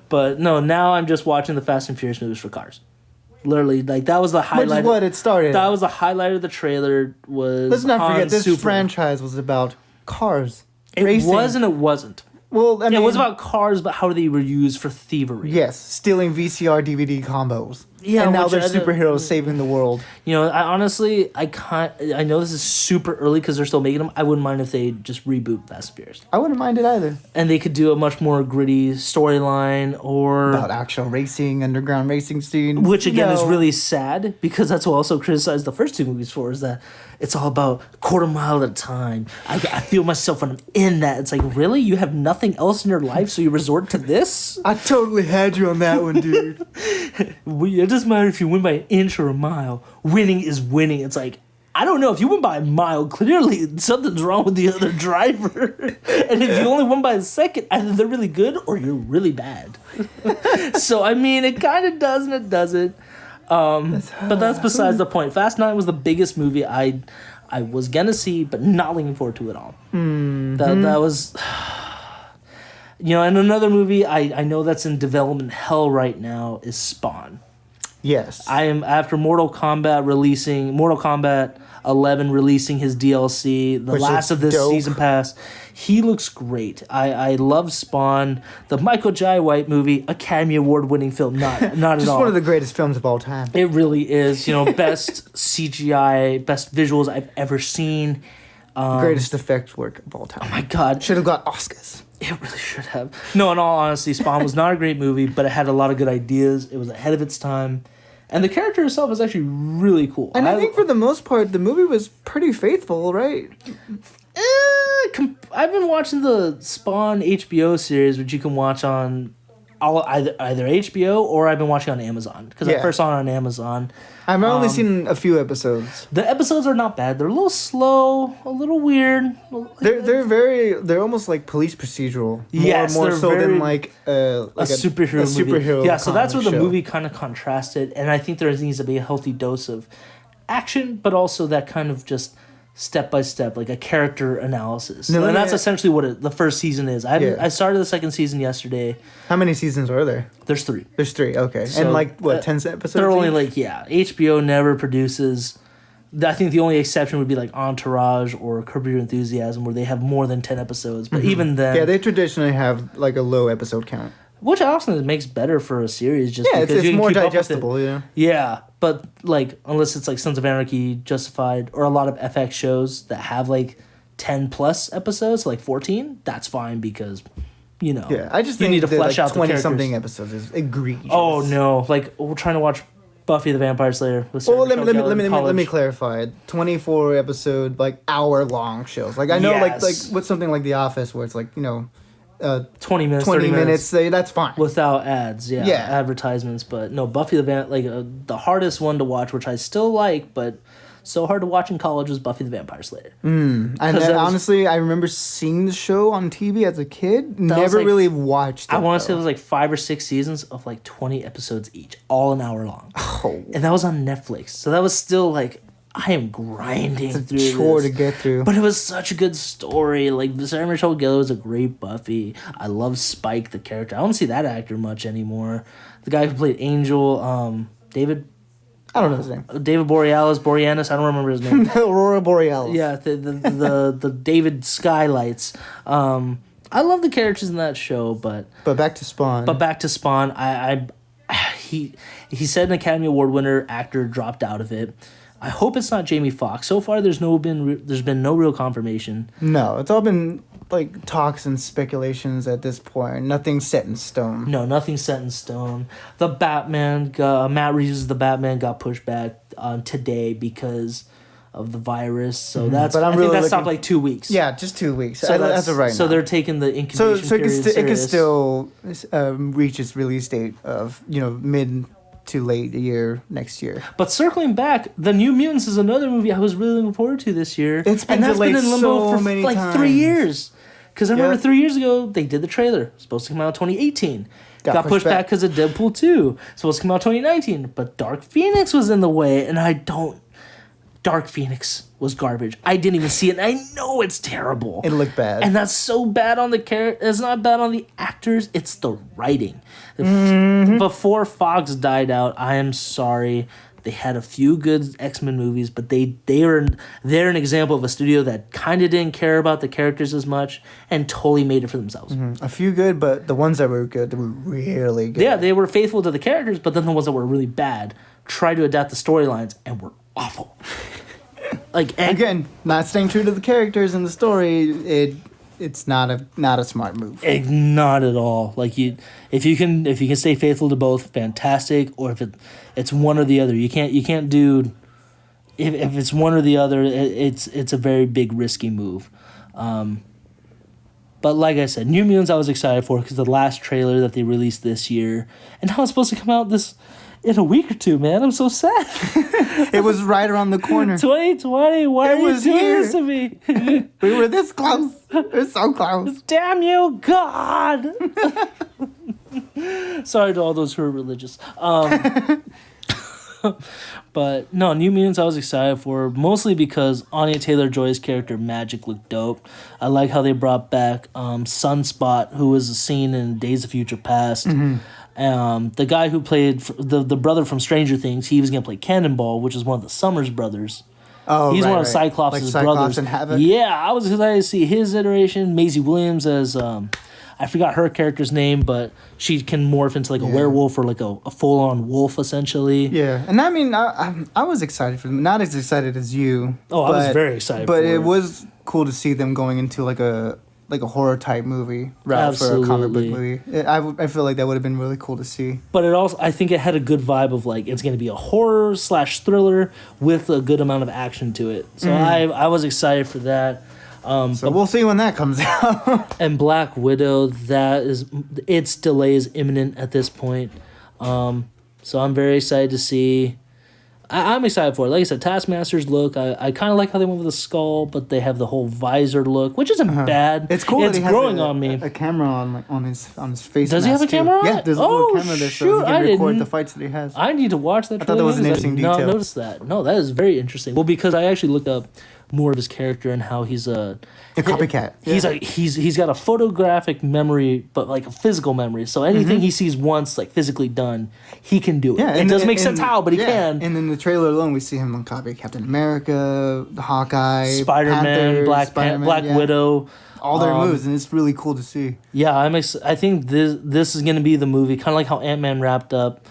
But no, now I'm just watching the Fast and Furious movies for cars. Literally, like, that was the highlight. Which is what it started. That was the highlight of the trailer. Let's not forget, this franchise was about cars. It was and it wasn't. Well, I mean, it was about cars, but how they were used for thievery. Yes, stealing VCR DVD combos. Yeah, and now they're superheroes saving the world. You know, I know this is super early because they're still making them. I wouldn't mind if they just reboot Fast and Furious. I wouldn't mind it either. And they could do a much more gritty storyline or about actual racing, underground racing scene. Which again is really sad because that's what I also criticized the first 2 movies for, is that it's all about quarter mile at a time. I feel myself when I'm in that. It's like, really? You have nothing else in your life, so you resort to this? I totally had you on that one, dude. It doesn't matter if you win by an inch or a mile. Winning is winning. It's like, I don't know. If you win by a mile, clearly something's wrong with the other driver. And if you only won by a second, either they're really good or you're really bad. So, I mean, it kind of does and it doesn't. But that's besides the point. Fast 9 was the biggest movie I was gonna see, but not looking forward to at all. That was, and another movie I know that's in development hell right now is Spawn. Yes. I am after Mortal Kombat 11 releasing his DLC, the last of this season pass. He looks great. I love Spawn, the Michael Jai White movie, Academy Award winning film. Not at all. Just one of the greatest films of all time. It really is. Best CGI, best visuals I've ever seen. Greatest effects work of all time. Oh my God. Should have got Oscars. It really should have. No, in all honesty, Spawn was not a great movie, but it had a lot of good ideas. It was ahead of its time. And the character itself is actually really cool. And I think for the most part, the movie was pretty faithful, right? I've been watching the Spawn HBO series, which you can watch on either HBO or I've been watching on Amazon. Because I first saw it on Amazon. I've only seen a few episodes. The episodes are not bad. They're a little slow, a little weird. They're almost like police procedural. More so than like a superhero movie. Yeah, so that's where the show. movie kind of contrasted, and I think there needs to be a healthy dose of action, but also that kind of just step by step, like a character analysis. And that's essentially what the first season is. I started the second season yesterday. How many seasons are there? There's 3. There's 3, okay. So, and 10 episodes? They're only HBO never produces. I think the only exception would be like Entourage or Curb Your Enthusiasm, where they have more than 10 episodes. But even then... Yeah, they traditionally have like a low episode count. Which also makes better for a series, just because it's you can more keep digestible, up with it. Yeah, but unless it's like Sons of Anarchy, Justified, or a lot of FX shows that have 10 plus episodes, 14, that's fine because, I just you think need to flesh out the 20 characters. something episodes is egregious. Oh no! We're trying to watch Buffy the Vampire Slayer. With let me clarify. 24 episode hour long shows. I know what's something like The Office where it's 20 minutes, 20 minutes. That's fine without ads. Advertisements. But no, Buffy the hardest one to watch, which I still like, but so hard to watch in college, was Buffy the Vampire Slayer. And honestly, I remember seeing the show on TV as a kid. Never really watched it. I want to say it was 5 or 6 seasons of 20 episodes each, all an hour long. Oh. And that was on Netflix. So that was still I am grinding through this. It's a chore to get through. But it was such a good story. Sarah Michelle Gellar is a great Buffy. I love Spike, the character. I don't see that actor much anymore. The guy who played Angel, David... I don't know his name. David Boreanaz, I don't remember his name. Aurora Borealis. Yeah, the David Skylights. I love the characters in that show, but back to Spawn. He said an Academy Award winner actor dropped out of it. I hope it's not Jamie Foxx. So far, there's been no real confirmation. No, it's all been talks and speculations at this point. Nothing's set in stone. No, nothing's set in stone. The Batman, Matt Reeves' The Batman got pushed back today because of the virus. So that's. But I think that stopped 2 weeks. Yeah, just 2 weeks. So that's right. So they're taking the incubation period it can still reach its release date of mid to late year next year. But circling back, The New Mutants is another movie I was really looking forward to this year. It's been delayed in limbo for 3 years. Because I remember 3 years ago, they did the trailer. It was supposed to come out in 2018. Got pushed back because of Deadpool 2. Supposed to come out in 2019. But Dark Phoenix was in the way, and Dark Phoenix was garbage. I didn't even see it, and I know it's terrible. It looked bad. And that's so bad on the character. It's not bad on the actors. It's the writing. Before Fox died out, I am sorry. They had a few good X-Men movies, but they're an example of a studio that kind of didn't care about the characters as much and totally made it for themselves. A few good, but the ones that were good, they were really good. Yeah, they were faithful to the characters, but then the ones that were really bad tried to adapt the storylines and were awful. Again, not staying true to the characters and the story. It's not a smart move. Not at all. If you can stay faithful to both, fantastic. Or if it's one or the other, you can't do. If it's one or the other, it's a very big risky move. But like I said, New Mutants I was excited for because the last trailer that they released this year, and now it's supposed to come out in a week or two, man. I'm so sad. It was right around the corner. 2020, why are you doing this to me? We were this close. We're so close. Damn you, God. Sorry to all those who are religious. But no, New Mutants I was excited for, mostly because Anya Taylor-Joy's character Magic looked dope. I like how they brought back Sunspot, who was seen in Days of Future Past. The guy who played the brother from Stranger Things, he was going to play Cannonball, which is one of the Summers brothers. Oh, he's right, one of right. Cyclops' Like Cyclops brothers. and Havoc? Yeah, I was excited to see his iteration. Maisie Williams as I forgot her character's name, but she can morph into like a werewolf or like a full-on wolf essentially. Yeah, and I mean, I was excited for them. Not as excited as you. Oh, I was very excited. But for it was cool to see them going into like a horror type movie route for a comic book movie. I feel like that would have been really cool to see. But it also, I think it had a good vibe of like it's going to be a horror / thriller with a good amount of action to it. So I was excited for that. So we'll see when that comes out. And Black Widow, its delay is imminent at this point. So I'm very excited to see. I'm excited for it. Like I said, Taskmaster's look. I kind of like how they went with the skull, but they have the whole visor look, which isn't bad. It's cool. It's that he growing has on me. A camera on his face. Does he have a camera on? Yeah, there's a little camera there so he can record the fights that he has. I need to watch that. I thought that was an interesting detail. No, notice that. No, that is very interesting. Well, because I actually looked up more of his character and how he's a copycat. He's got a photographic memory, but like a physical memory. So anything he sees once, like physically done, he can do it. Yeah, it doesn't make sense how, but he can. And in the trailer alone, we see him on copy Captain America, Hawkeye, Spider-Man, Panther, Black Widow. All their moves, and it's really cool to see. Yeah, I think this is gonna be the movie, kind of like how Ant-Man wrapped up.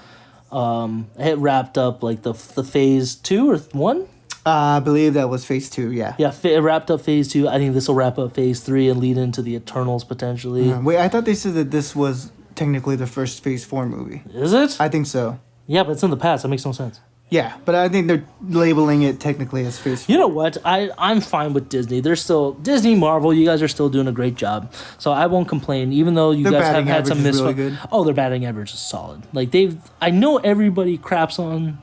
It wrapped up like the phase 2 or 1. I believe that was phase 2, yeah. Yeah, it wrapped up phase 2. I think this will wrap up phase 3 and lead into the Eternals potentially. Wait, I thought they said that this was technically the first phase 4 movie. Is it? I think so. Yeah, but it's in the past. That makes no sense. Yeah, but I think they're labeling it technically as phase 4. You know what? I'm fine with Disney. They're still Disney, Marvel. You guys are still doing a great job, so I won't complain. Even though you guys have had some really good. Oh, their batting average is solid. Like I know everybody craps on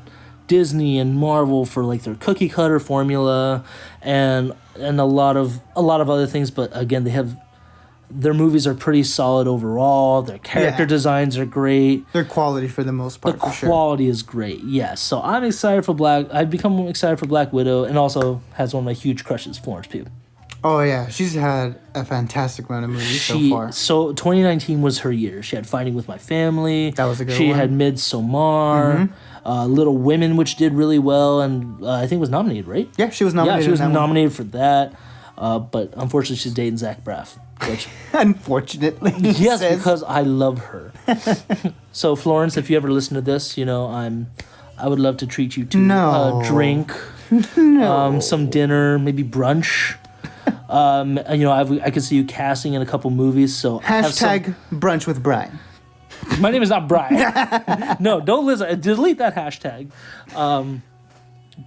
Disney and Marvel for like their cookie cutter formula and a lot of other things, but again, their movies are pretty solid overall. Their character designs are great. Their quality for the most part. The quality is great. Yes, so I'm excited for I've become excited for Black Widow, and also has one of my huge crushes, Florence Pugh. Oh yeah, she's had a fantastic run of movies so far. So 2019 was her year. She had Fighting with My Family. That was a good one. She had Midsommar. Little Women, which did really well, and I think was nominated, right? Yeah, she was nominated. Yeah, she was nominated for that. But unfortunately, she's dating Zach Braff. Which, unfortunately, yes, because I love her. So Florence, if you ever listen to this, I would love to treat you to a drink, some dinner, maybe brunch. I could see you casting in a couple movies. So hashtag brunch with Brian. My name is not Brian. No, don't listen. Delete that hashtag.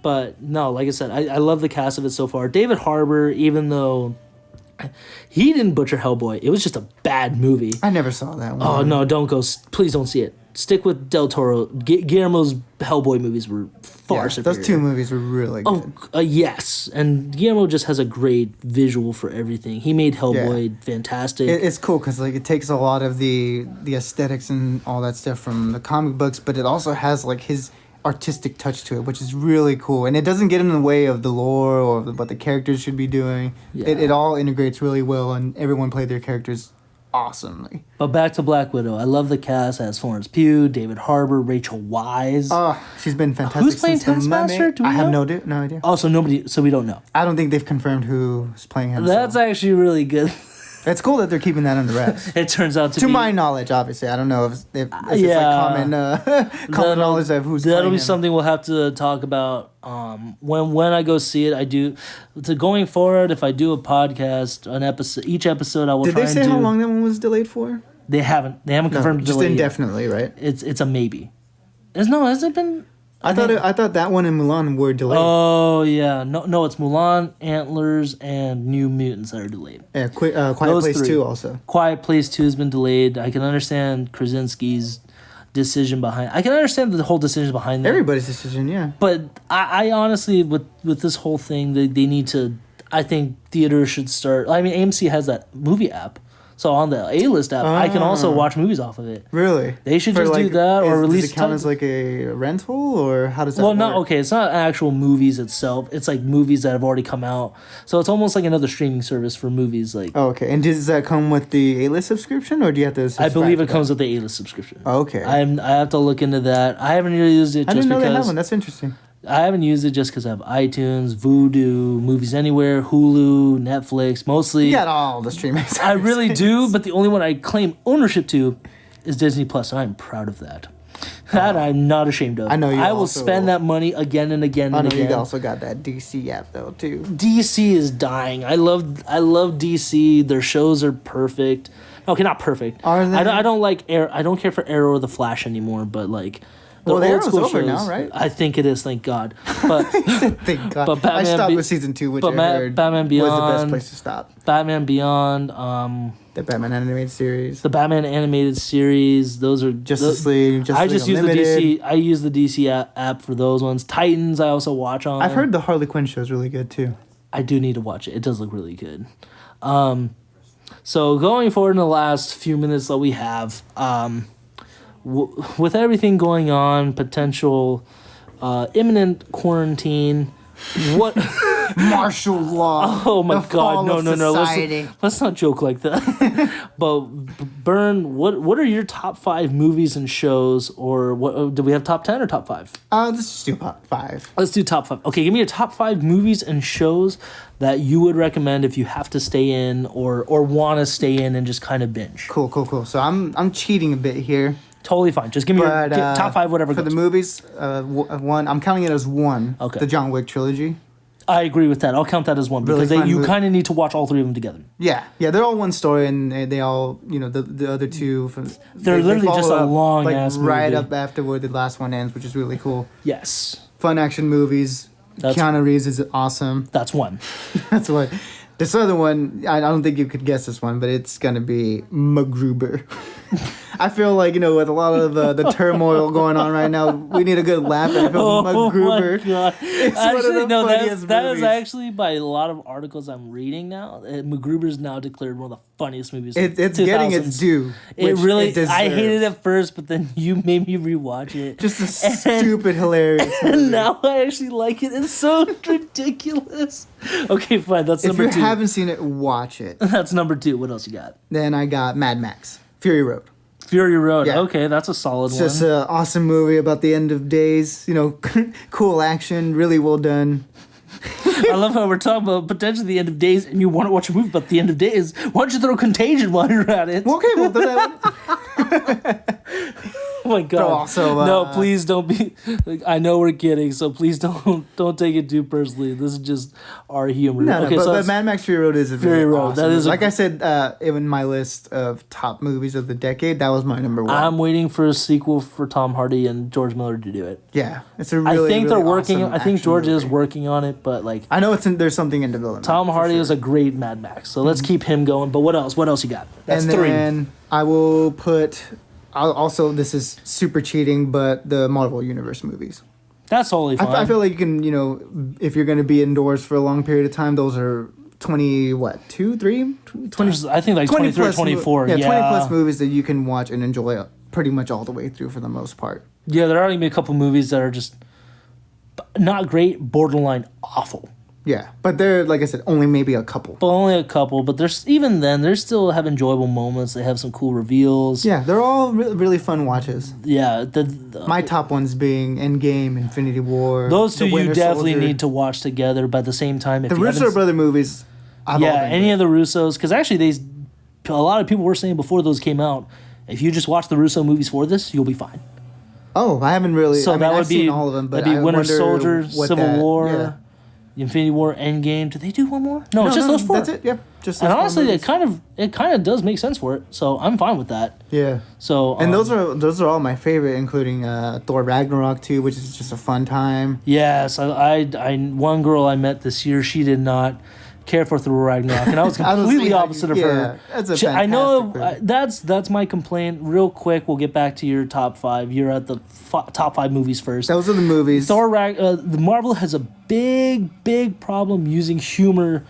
But no, like I said, I love the cast of it so far. David Harbour, even though he didn't butcher Hellboy, it was just a bad movie. I never saw that one. Oh no, don't go. Please don't see it. Stick with Del Toro. Guillermo's Hellboy movies were far superior. Those two movies were really good. Yes. And Guillermo just has a great visual for everything. He made Hellboy fantastic. It's cool because like it takes a lot of the aesthetics and all that stuff from the comic books, but it also has like his artistic touch to it, which is really cool. And it doesn't get in the way of the lore or what the characters should be doing. Yeah. It all integrates really well, and everyone played their characters awesomely. But back to Black Widow. I love the cast. It has Florence Pugh, David Harbour, Rachel Weisz. Oh, she's been fantastic. Who's playing Taskmaster? I have no idea. Oh, so we don't know. I don't think they've confirmed who's playing him. That's actually really good. It's cool that they're keeping that under wraps. It turns out to my knowledge, obviously. I don't know if it's like common knowledge of who's playing That'll be him. something we'll have to talk about when I go see it. I do. Going forward, if I do a podcast, each episode I will try and do. Did they say how long that one was delayed for? They haven't confirmed just delay indefinitely, yet. right? It's a maybe. Has it been? I thought that one in Mulan were delayed. Oh yeah, no, it's Mulan, Antlers, and New Mutants that are delayed. Yeah, Quiet Place 2 also. Quiet Place 2 has been delayed. I can understand Krasinski's decision behind. I can understand the whole decision behind that. Everybody's decision, yeah. But I honestly, with this whole thing, they need to. I think theaters should start. I mean, AMC has that movie app, So on the A-list app, I can also watch movies off of it. Really? They should just do that or release. Does it count as like a rental, or how does that work? Well, it's not actual movies itself. It's like movies that have already come out. So it's almost like another streaming service for movies. Like, oh, okay. And does that come with the A-list subscription, or do you have to subscribe? I believe it comes with the A-list subscription. Oh, okay. I have to look into that. I haven't really used it. I didn't know they had one. That's interesting. I haven't used it just because I have iTunes, Vudu, Movies Anywhere, Hulu, Netflix, mostly. You got all the streaming services. I really do, but the only one I claim ownership to is Disney Plus, and I'm proud of that. That I'm not ashamed of. I know you I will spend that money again and again and again. You also got that DC app though too. DC is dying. I love DC. Their shows are perfect. Okay, not perfect. Are they? I don't like I don't care for Arrow or The Flash anymore, but like. The old school shows, now, right? I think it is, thank God. But thank God. But Batman I stopped with season 2, which I heard Batman Beyond was the best place to stop. Batman Beyond, the Batman animated series. The Batman animated series. Those are Justice League. I just use the DC. I use the DC app for those ones. Titans, I also watch on. I've heard the Harley Quinn show is really good too. I do need to watch it. It does look really good. So going forward in the last few minutes that we have, with everything going on, potential imminent quarantine, what martial law? Oh my God! No! Let's not joke like that. But Bern, what are your top 5 movies and shows, or what? Do we have top 10 or top 5? Let's just do top 5. Let's do top 5. Okay, give me your top 5 movies and shows that you would recommend if you have to stay in or want to stay in and just kind of binge. Cool. So I'm cheating a bit here. Totally fine. Just give me your top 5, whatever. For the movies, one, I'm counting it as one. Okay. The John Wick trilogy. I agree with that. I'll count that as one because you kind of need to watch all 3 of them together. Yeah, they're all one story, and they all, the other 2. They're literally just a long ass movie. Right up after where the last one ends, which is really cool. Yes. Fun action movies. Keanu Reeves is awesome. That's one. That's one. This other one, I don't think you could guess this one, but it's gonna be MacGruber. I feel like, with a lot of the turmoil going on right now, we need a good laugh at MacGruber. My God. Actually, no, that is actually by a lot of articles I'm reading now. MacGruber is now declared one of the funniest movies. It's getting its due. I hated it first, but then you made me rewatch it. Just a stupid, hilarious movie. And now I actually like it. It's so ridiculous. Okay, fine. That's number 2. If you haven't seen it, watch it. That's number 2. What else you got? Then I got Mad Max. Fury Road. Fury Road. Yeah. Okay, that's a solid one. It's just an awesome movie about the end of days. Cool action, really well done. I love how we're talking about potentially the end of days, and you want to watch a movie about the end of days. Why don't you throw Contagion while you're at it? Okay, well, then oh my God! Also, no, please don't be. I know we're kidding, so please don't take it too personally. This is just our humor. No, but Mad Max Fury Road is a Fury Road. Awesome. That is I said in my list of top movies of the decade. That was my number 1. I'm waiting for a sequel for Tom Hardy and George Miller to do it. Yeah, it's a really. I think they're working. Awesome I think George movie. Is working on it, but like I know there's something in development. Tom Hardy is a great Mad Max, so let's keep him going. But what else? What else you got? That's 3. And then I will put. Also, this is super cheating, but the Marvel Universe movies. That's totally fine. I feel like you can, if you're going to be indoors for a long period of time, those are 20, 3? 20, I think like 23 or 24. 20 plus movies that you can watch and enjoy pretty much all the way through for the most part. Yeah, there are going to be a couple movies that are just not great, borderline awful. Yeah, but they're, like I said, only maybe a couple. But only a couple. But there's even then, they still have enjoyable moments. They have some cool reveals. Yeah, they're all really fun watches. Yeah. My top ones being Endgame, Infinity War. Those 2 you definitely need to watch together. But at the same time, if the Russo brother movies. Any of the Russos. Because actually, a lot of people were saying before those came out, if you just watch the Russo movies for this, you'll be fine. Oh, I haven't really. So I've seen all of them, but that'd be Winter Soldier, Civil War. Yeah. Infinity War, Endgame. Did they do one more? No, it's just those 4. That's it. Yeah, just. And honestly, it kind of does make sense for it. So I'm fine with that. Yeah. So and those are all my favorite, including Thor Ragnarok too, which is just a fun time. Yes, I one girl I met this year, she did not care for Thor Ragnarok, and I was completely opposite of her. That's a fantastic I know that's my complaint. Real quick, we'll get back to your top 5. You're at the top 5 movies first. Those are the movies. The Marvel has a big problem using humor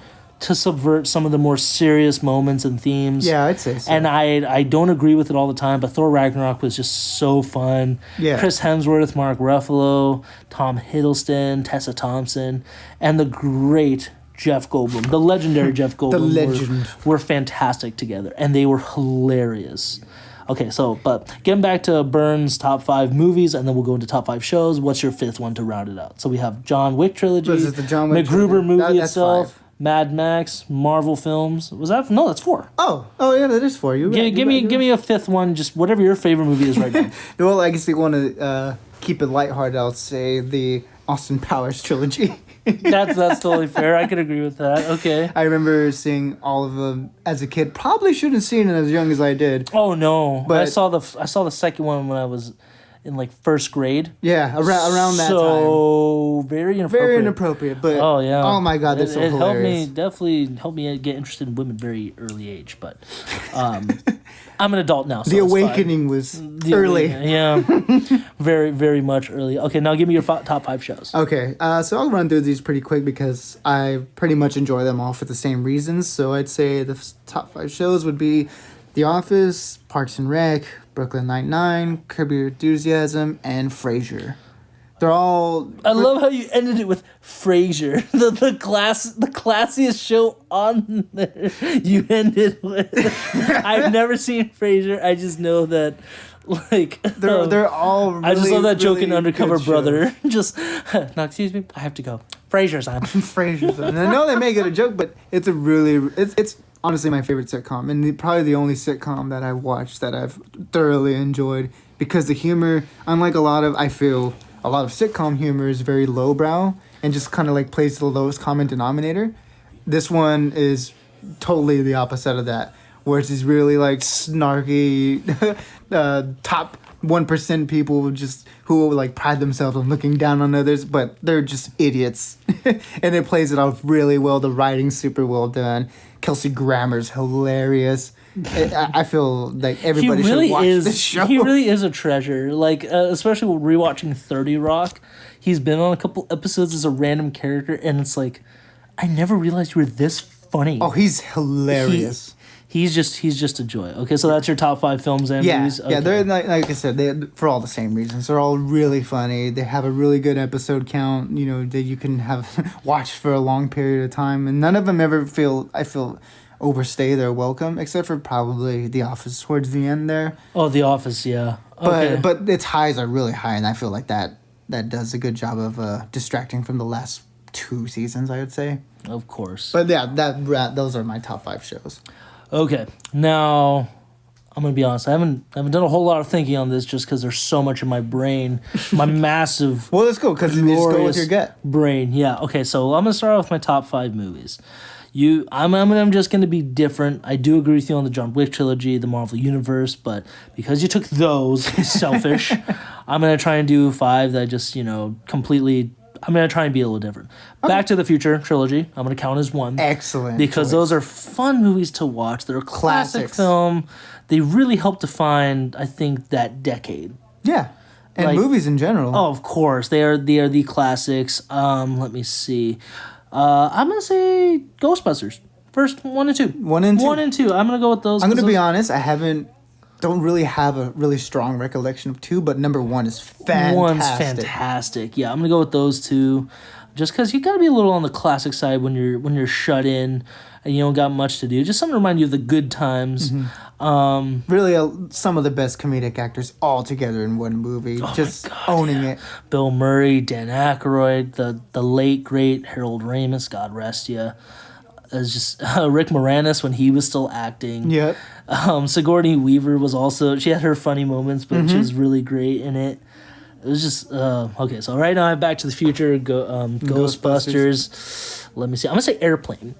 to subvert some of the more serious moments and themes. Yeah, I'd say so. And I don't agree with it all the time, but Thor Ragnarok was just so fun. Yeah. Chris Hemsworth, Mark Ruffalo, Tom Hiddleston, Tessa Thompson, and the great Jeff Goldblum, the legendary Jeff Goldblum. The legend. Were fantastic together, and they were hilarious. Okay, so, but getting back to Bern's top 5 movies, and then we'll go into top 5 shows. What's your 5th one to round it out? So we have John Wick trilogy, This is the John Wick MacGruber trilogy. movie That's itself, 5. Mad Max, Marvel films. Was that? No, that's 4. Oh yeah, that is 4. Give me a 5th one, just whatever your favorite movie is right now. Well, I guess you want to keep it lighthearted. I'll say the Austin Powers trilogy. That's totally fair. I could agree with that. Okay. I remember seeing all of them as a kid. Probably shouldn't have seen it as young as I did. Oh no! But I saw the second one when I was in like 1st grade. Yeah, around that time. So very inappropriate. Very inappropriate, but Oh yeah. oh my god, that's so it hilarious. definitely helped me get interested in women very early age. But I'm an adult now. So The it's fine. awakening was The early. awakening, yeah. Very, very much early. Okay, now give me your top 5 shows. Okay, so I'll run through these pretty quick because I pretty much enjoy them all for the same reasons. So I'd say the top 5 shows would be The Office, Parks and Rec, Brooklyn Nine-Nine, Curb Your Enthusiasm, and Frasier. They're all... I love how you ended it with Frasier, the classiest show on there. You ended with. I've never seen Frasier. I just know that, like They're all really, I just love that joke really in Undercover good Brother. shows. Just no, excuse me, I have to go. Frasier's on. Frasier's on. And I know they make it a joke, but it's a really... It's honestly my favorite sitcom, and probably the only sitcom that I've watched that I've thoroughly enjoyed, because the humor, unlike a lot of sitcom humor, is very lowbrow and just kind of like plays the lowest common denominator. This one is totally the opposite of that, where it's these really like snarky top 1% people who like pride themselves on looking down on others, but they're just idiots. And it plays it off really well. The writing's super well done. Kelsey Grammer's hilarious. I feel like everybody should watch this show. He really is a treasure. Like, especially rewatching 30 Rock. He's been on a couple episodes as a random character, and it's like, I never realized you were this funny. Oh, he's hilarious. He's just a joy. Okay, so that's your top 5 films and movies? Okay. Yeah, they're like I said, they for all the same reasons. They're all really funny. They have a really good episode count, that you can have watched for a long period of time, and none of them ever overstay their welcome, except for probably The Office towards the end there. Oh, The Office, yeah. Okay. But its highs are really high, and I feel like that does a good job of distracting from the last 2 seasons, I would say. Of course. But yeah, those are my top 5 shows. Okay, now I'm gonna be honest. I haven't done a whole lot of thinking on this just because there's so much in my brain, my massive. Well, let's go because you just go with your gut. Brain, yeah. Okay, so I'm gonna start off with my top 5 movies. I'm just gonna be different. I do agree with you on the John Wick trilogy, the Marvel Universe, but because you took those, selfish, I'm gonna try and do 5 that just completely. I'm going to try and be a little different. Okay. Back to the Future trilogy, I'm going to count as 1. Excellent. Because those are fun movies to watch. They're a classic film. They really help define, I think, that decade. Yeah. And movies in general. Oh, of course. They are the classics. Let me see. I'm going to say Ghostbusters. First 1 and 2. 1 and 2. 1 and 2. I'm going to go with those. I'm going to be honest. Don't really have a really strong recollection of 2, but number 1 is fantastic. 1's fantastic. Yeah, I'm gonna go with those 2, just because you gotta be a little on the classic side when you're shut in and you don't got much to do. Just something to remind you of the good times. Mm-hmm. Really, some of the best comedic actors all together in one movie, just owning it. Bill Murray, Dan Aykroyd, the late great Harold Ramis, God rest ya. It's just Rick Moranis when he was still acting. Yep. Sigourney Weaver was also, she had her funny moments, but she was really great in it. It was just okay. So right now I have Back to the Future, Ghostbusters. Let me see. I'm gonna say Airplane.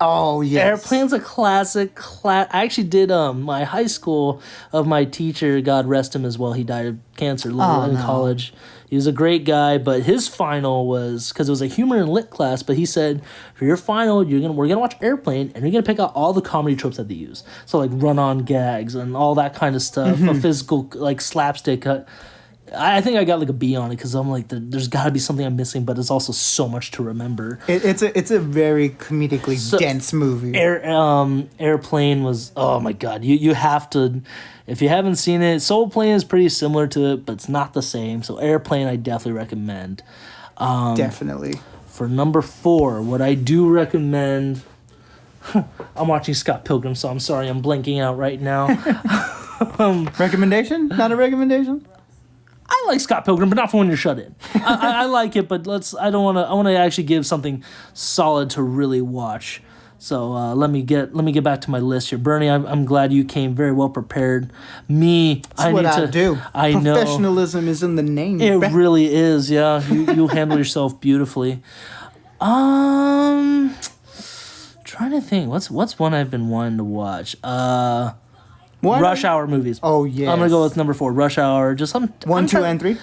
Oh yes, Airplane's a classic. I actually did my high school of my teacher. God rest him as well. He died of cancer in college. He was a great guy, but his final was because it was a humor and lit class. But he said, for your final, we're gonna watch Airplane, and you're gonna pick out all the comedy tropes that they use. So like run-on gags and all that kind of stuff, a physical like slapstick. I think I got like a B on it because I'm like, there's got to be something I'm missing, but it's also so much to remember. It's a very comedically dense movie. Airplane was, oh my god, you have to, if you haven't seen it, Soul Plane is pretty similar to it, but it's not the same. So Airplane, I definitely recommend. Definitely. For number 4, what I do recommend, I'm watching Scott Pilgrim, so I'm sorry I'm blanking out right now. Recommendation? Not a recommendation? I like Scott Pilgrim, but not for when you're shut in. I like it, but I want to actually give something solid to really watch. So let me get back to my list here. Bernie, I'm glad you came very well prepared. Me, That's what I do. I know. Professionalism is in the name. It really is, yeah. You handle yourself beautifully. Trying to think. What's one I've been wanting to watch? Rush Hour movies. Oh yeah. I'm gonna go with number 4, Rush Hour. Just 1, 2, and 3.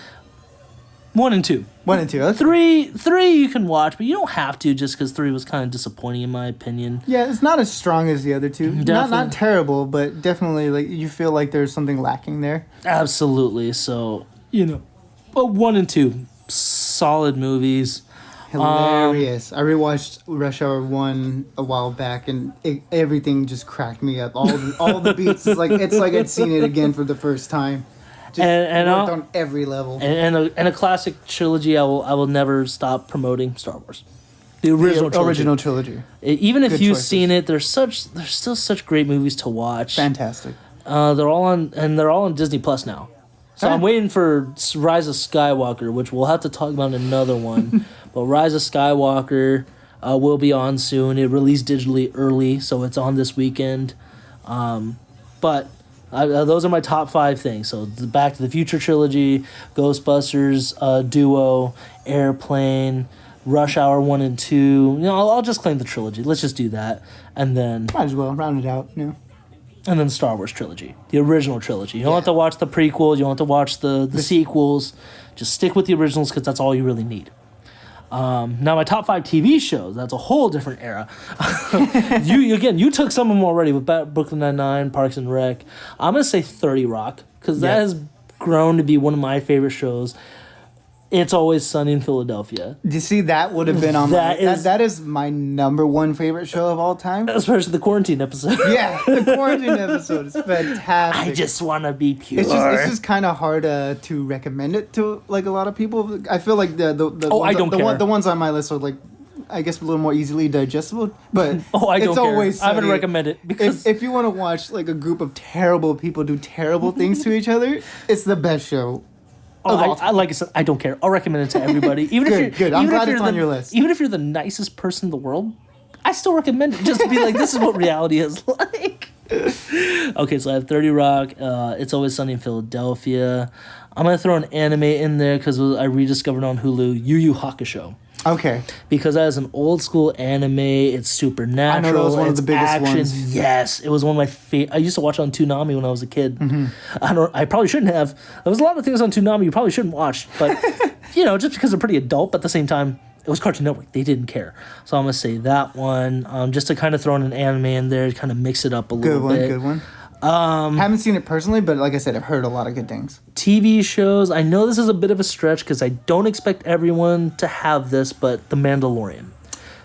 1 and 2. 1 and 2. That's 3 you can watch, but you don't have to just because 3 was kind of disappointing in my opinion. Yeah, it's not as strong as the other two. Not terrible, but definitely like you feel like there's something lacking there. Absolutely. So but 1 and 2, solid movies. Hilarious. I rewatched Rush Hour 1 a while back, and everything just cracked me up. All the beats, it's like I'd seen it again for the first time. Just worked on every level. And a classic trilogy. I will never stop promoting Star Wars. The original trilogy. Even if you've seen it, there's still such great movies to watch. Fantastic. They're all on Disney Plus now. So I'm waiting for Rise of Skywalker, which we'll have to talk about in another one. But Rise of Skywalker will be on soon. It released digitally early, so it's on this weekend. But those are my top 5 things. So the Back to the Future trilogy, Ghostbusters duo, Airplane, Rush Hour 1 and 2. I'll just claim the trilogy. Let's just do that. And then... Might as well. Round it out. Yeah. And then Star Wars trilogy, the original trilogy. You don't have to watch the prequels. You don't have to watch the sequels. Just stick with the originals because that's all you really need. Now my top 5 TV shows. That's a whole different era. You took some of them already with Brooklyn Nine-Nine, Parks and Rec. I'm gonna say 30 Rock because that has grown to be one of my favorite shows. It's Always Sunny in Philadelphia. Do you see that would have been on that is my number 1 favorite show of all time? Especially the quarantine episode. Yeah, the quarantine episode is fantastic. I just want to be pure. It's just kind of hard to recommend it to like a lot of people. I feel like the ones on my list are like, I guess a little more easily digestible. But I don't care. Always Sunny. I would recommend it because if you want to watch like a group of terrible people do terrible things to each other, it's the best show. Like I said, I don't care. I'll recommend it to everybody. Even if you're I'm glad it's on your list. Even if you're the nicest person in the world, I still recommend it just to be like, this is what reality is like. Okay, so I have 30 Rock. It's Always Sunny in Philadelphia. I'm going to throw an anime in there because I rediscovered on Hulu Yu Yu Hakusho. Okay. Because that is an old school anime. It's supernatural. I know that was one of the biggest ones. Yes, it was one of my favorite. I used to watch it on Toonami when I was a kid. Mm-hmm. I probably shouldn't have. There was a lot of things on Toonami you probably shouldn't watch, but just because they're pretty adult. But at the same time, it was Cartoon Network. They didn't care. So I'm gonna say that one, just to kind of throw in an anime in there, kind of mix it up a little bit. Good one. Haven't seen it personally, but like I said, I've heard a lot of good things. TV shows. I know this is a bit of a stretch because I don't expect everyone to have this, but The Mandalorian.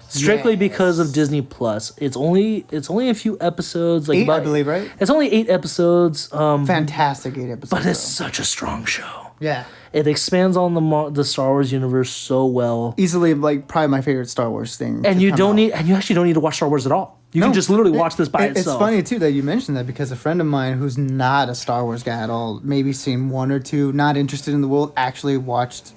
Strictly because of Disney Plus. It's only a few episodes. Like 8, I believe, right? It's only 8 episodes. Fantastic 8 episodes. But it's such a strong show. Yeah. It expands on the Star Wars universe so well. Easily, like, probably my favorite Star Wars thing. And you actually don't need to watch Star Wars at all. You can just literally watch this by itself. It's funny, too, that you mentioned that because a friend of mine who's not a Star Wars guy at all, maybe seen 1 or 2, not interested in the world, actually watched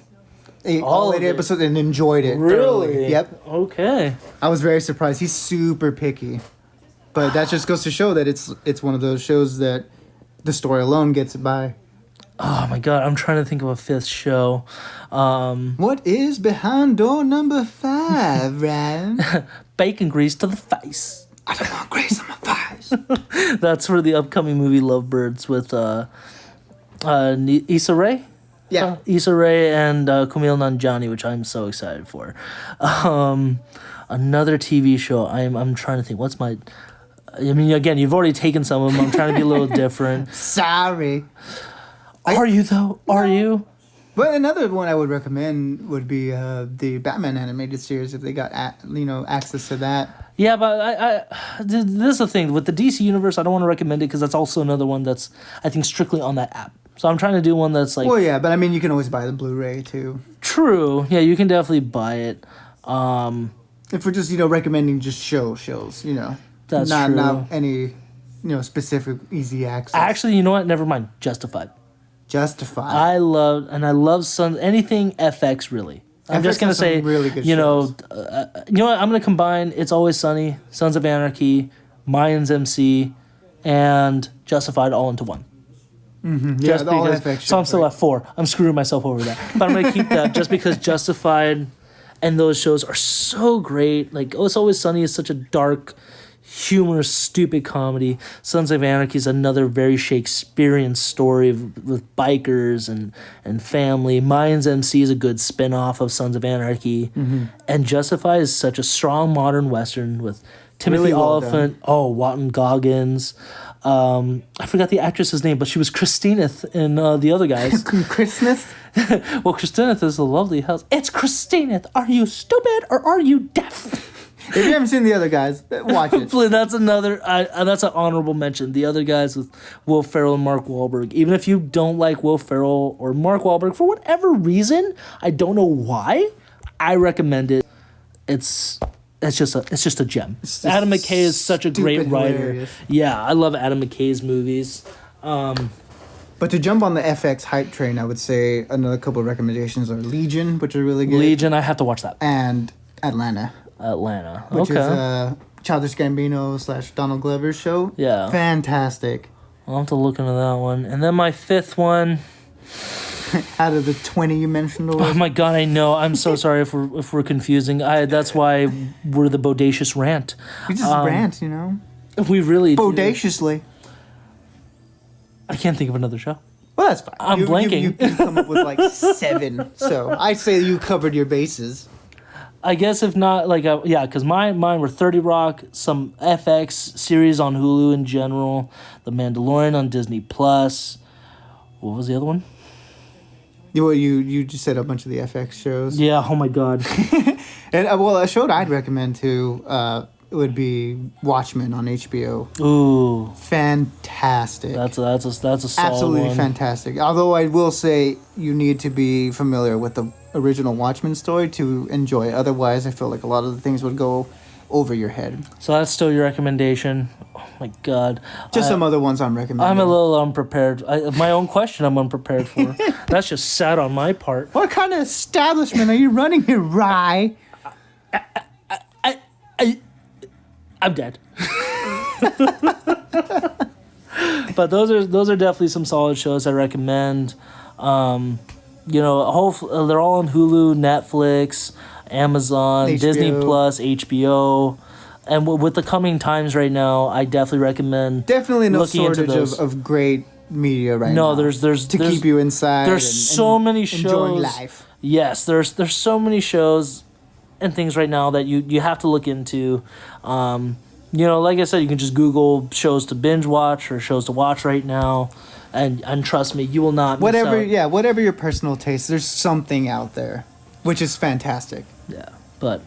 all 8 episodes and enjoyed it. Really? Thoroughly. Yep. Okay. I was very surprised. He's super picky. But that just goes to show that it's one of those shows that the story alone gets it by. Oh my god, I'm trying to think of a 5th show. What is behind door number 5, Ryan? Bacon grease to the face. I don't want grease on my face. That's for the upcoming movie Lovebirds with Issa Rae. Yeah. Issa Rae and Kumail Nanjiani, which I'm so excited for. Another TV show. I'm trying to think. What's my... I mean, again, you've already taken some of them. I'm trying to be a little different. Sorry. Are you, though? Are you? But another one I would recommend would be the Batman animated series if they got access to that. Yeah, but this is the thing with the DC universe. I don't want to recommend it because that's also another one that's I think strictly on that app. So I'm trying to do one that's like. Well, yeah, but I mean, you can always buy the Blu-ray too. True. Yeah, you can definitely buy it. If we're just recommending just shows, That's not true. not any specific easy access. Actually, you know what? Never mind. Justified. Justified. I love anything FX really. I'm FX just gonna has some say, really good you know, shows. you know what? I'm gonna combine It's Always Sunny, Sons of Anarchy, Mayans MC, and Justified all into one. Mm-hmm. Just all because, FX so I'm shows, still right? at 4. I'm screwing myself over that, but I'm gonna keep that just because Justified and those shows are so great. Like It's Always Sunny is such a dark, humorous, stupid comedy. Sons of Anarchy is another very Shakespearean story with bikers and family. Mayans MC is a good spin-off of Sons of Anarchy. Mm-hmm. And Justified is such a strong modern Western with Timothy Really well Oliphant, Walton Goggins. I forgot the actress's name, but she was Christineth in The Other Guys. Christmas. Well, Christineth is a lovely house. It's Christineth. Are you stupid or are you deaf? If you haven't seen The Other Guys, watch it. That's another. That's an honorable mention. The Other Guys with Will Ferrell and Mark Wahlberg. Even if you don't like Will Ferrell or Mark Wahlberg for whatever reason, I don't know why, I recommend it. It's just a gem. Adam McKay is such a great stupid writer. hilarious. Yeah, I love Adam McKay's movies. But to jump on the FX hype train, I would say another couple of recommendations are Legion, which are really good, Legion, I have to watch that. and Atlanta, Okay. which is Childish Gambino / Donald Glover's show. Yeah. Fantastic. I'll have to look into that one. And then my fifth one. Out of the 20 you mentioned already. Oh my god, I know. I'm so sorry if we're confusing. That's why we're the Bodacious Rant. We just rant, We really do. Bodaciously. I can't think of another show. Well, that's fine. I'm blanking. You come up with like 7, so I'd say you covered your bases. I guess if not, because mine were 30 Rock, some FX series on Hulu in general, The Mandalorian on Disney Plus. What was the other one? You just said a bunch of the FX shows. Yeah. Oh my god. And a show that I'd recommend too would be Watchmen on HBO. Ooh, Fantastic. that's a solid Absolutely one. fantastic. Although I will say you need to be familiar with the original Watchmen story to enjoy it. Otherwise, I feel like a lot of the things would go over your head. So that's still your recommendation. Oh my god. Just some other ones I'm recommending. I'm a little unprepared. My own question I'm unprepared for. That's just sad on my part. What kind of establishment are you running here, Ry? I'm dead. But those are definitely some solid shows I recommend. Hopefully they're all on Hulu, Netflix, Amazon, HBO. Disney Plus, HBO. And with the coming times right now, I definitely recommend Definitely no looking into shortage those. of great media right now. No, there's to keep you inside. There's so many shows. Enjoying life. Yes, there's so many shows and things right now that you have to look into. Like I said, you can just Google shows to binge watch or shows to watch right now, and trust me, you will not miss out. Whatever your personal taste, there's something out there, which is fantastic. Yeah, but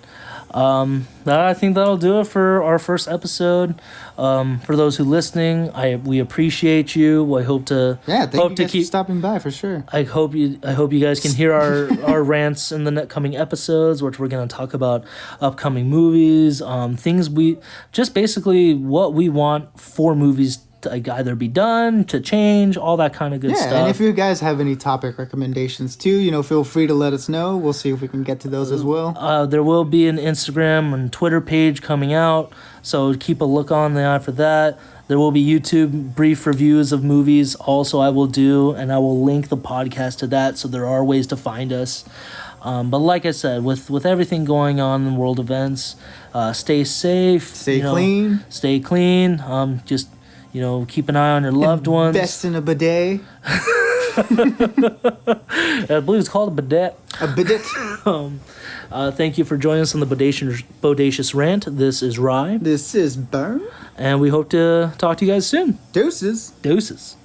I think that'll do it for our first episode. For those who listening, we appreciate you. I hope to Thank you guys for stopping by for sure. I hope you guys can hear our rants in the coming episodes, which we're going to talk about upcoming movies, things basically what we want for movies to either be done, to change, all that kind of good stuff. And if you guys have any topic recommendations too, feel free to let us know. We'll see if we can get to those as well. There will be an Instagram and Twitter page coming out, so keep a look on the eye for that. There will be YouTube brief reviews of movies also I will do, and I will link the podcast to that, so there are ways to find us. But like I said, with everything going on in world events, stay safe. Stay clean. Stay clean. Just keep an eye on your loved ones. Invest in a bidet. I believe it's called a bidet. A bidet. Thank you for joining us on the Bodacious Rant. This is Ry. This is Bern. And we hope to talk to you guys soon. Deuces. Deuces.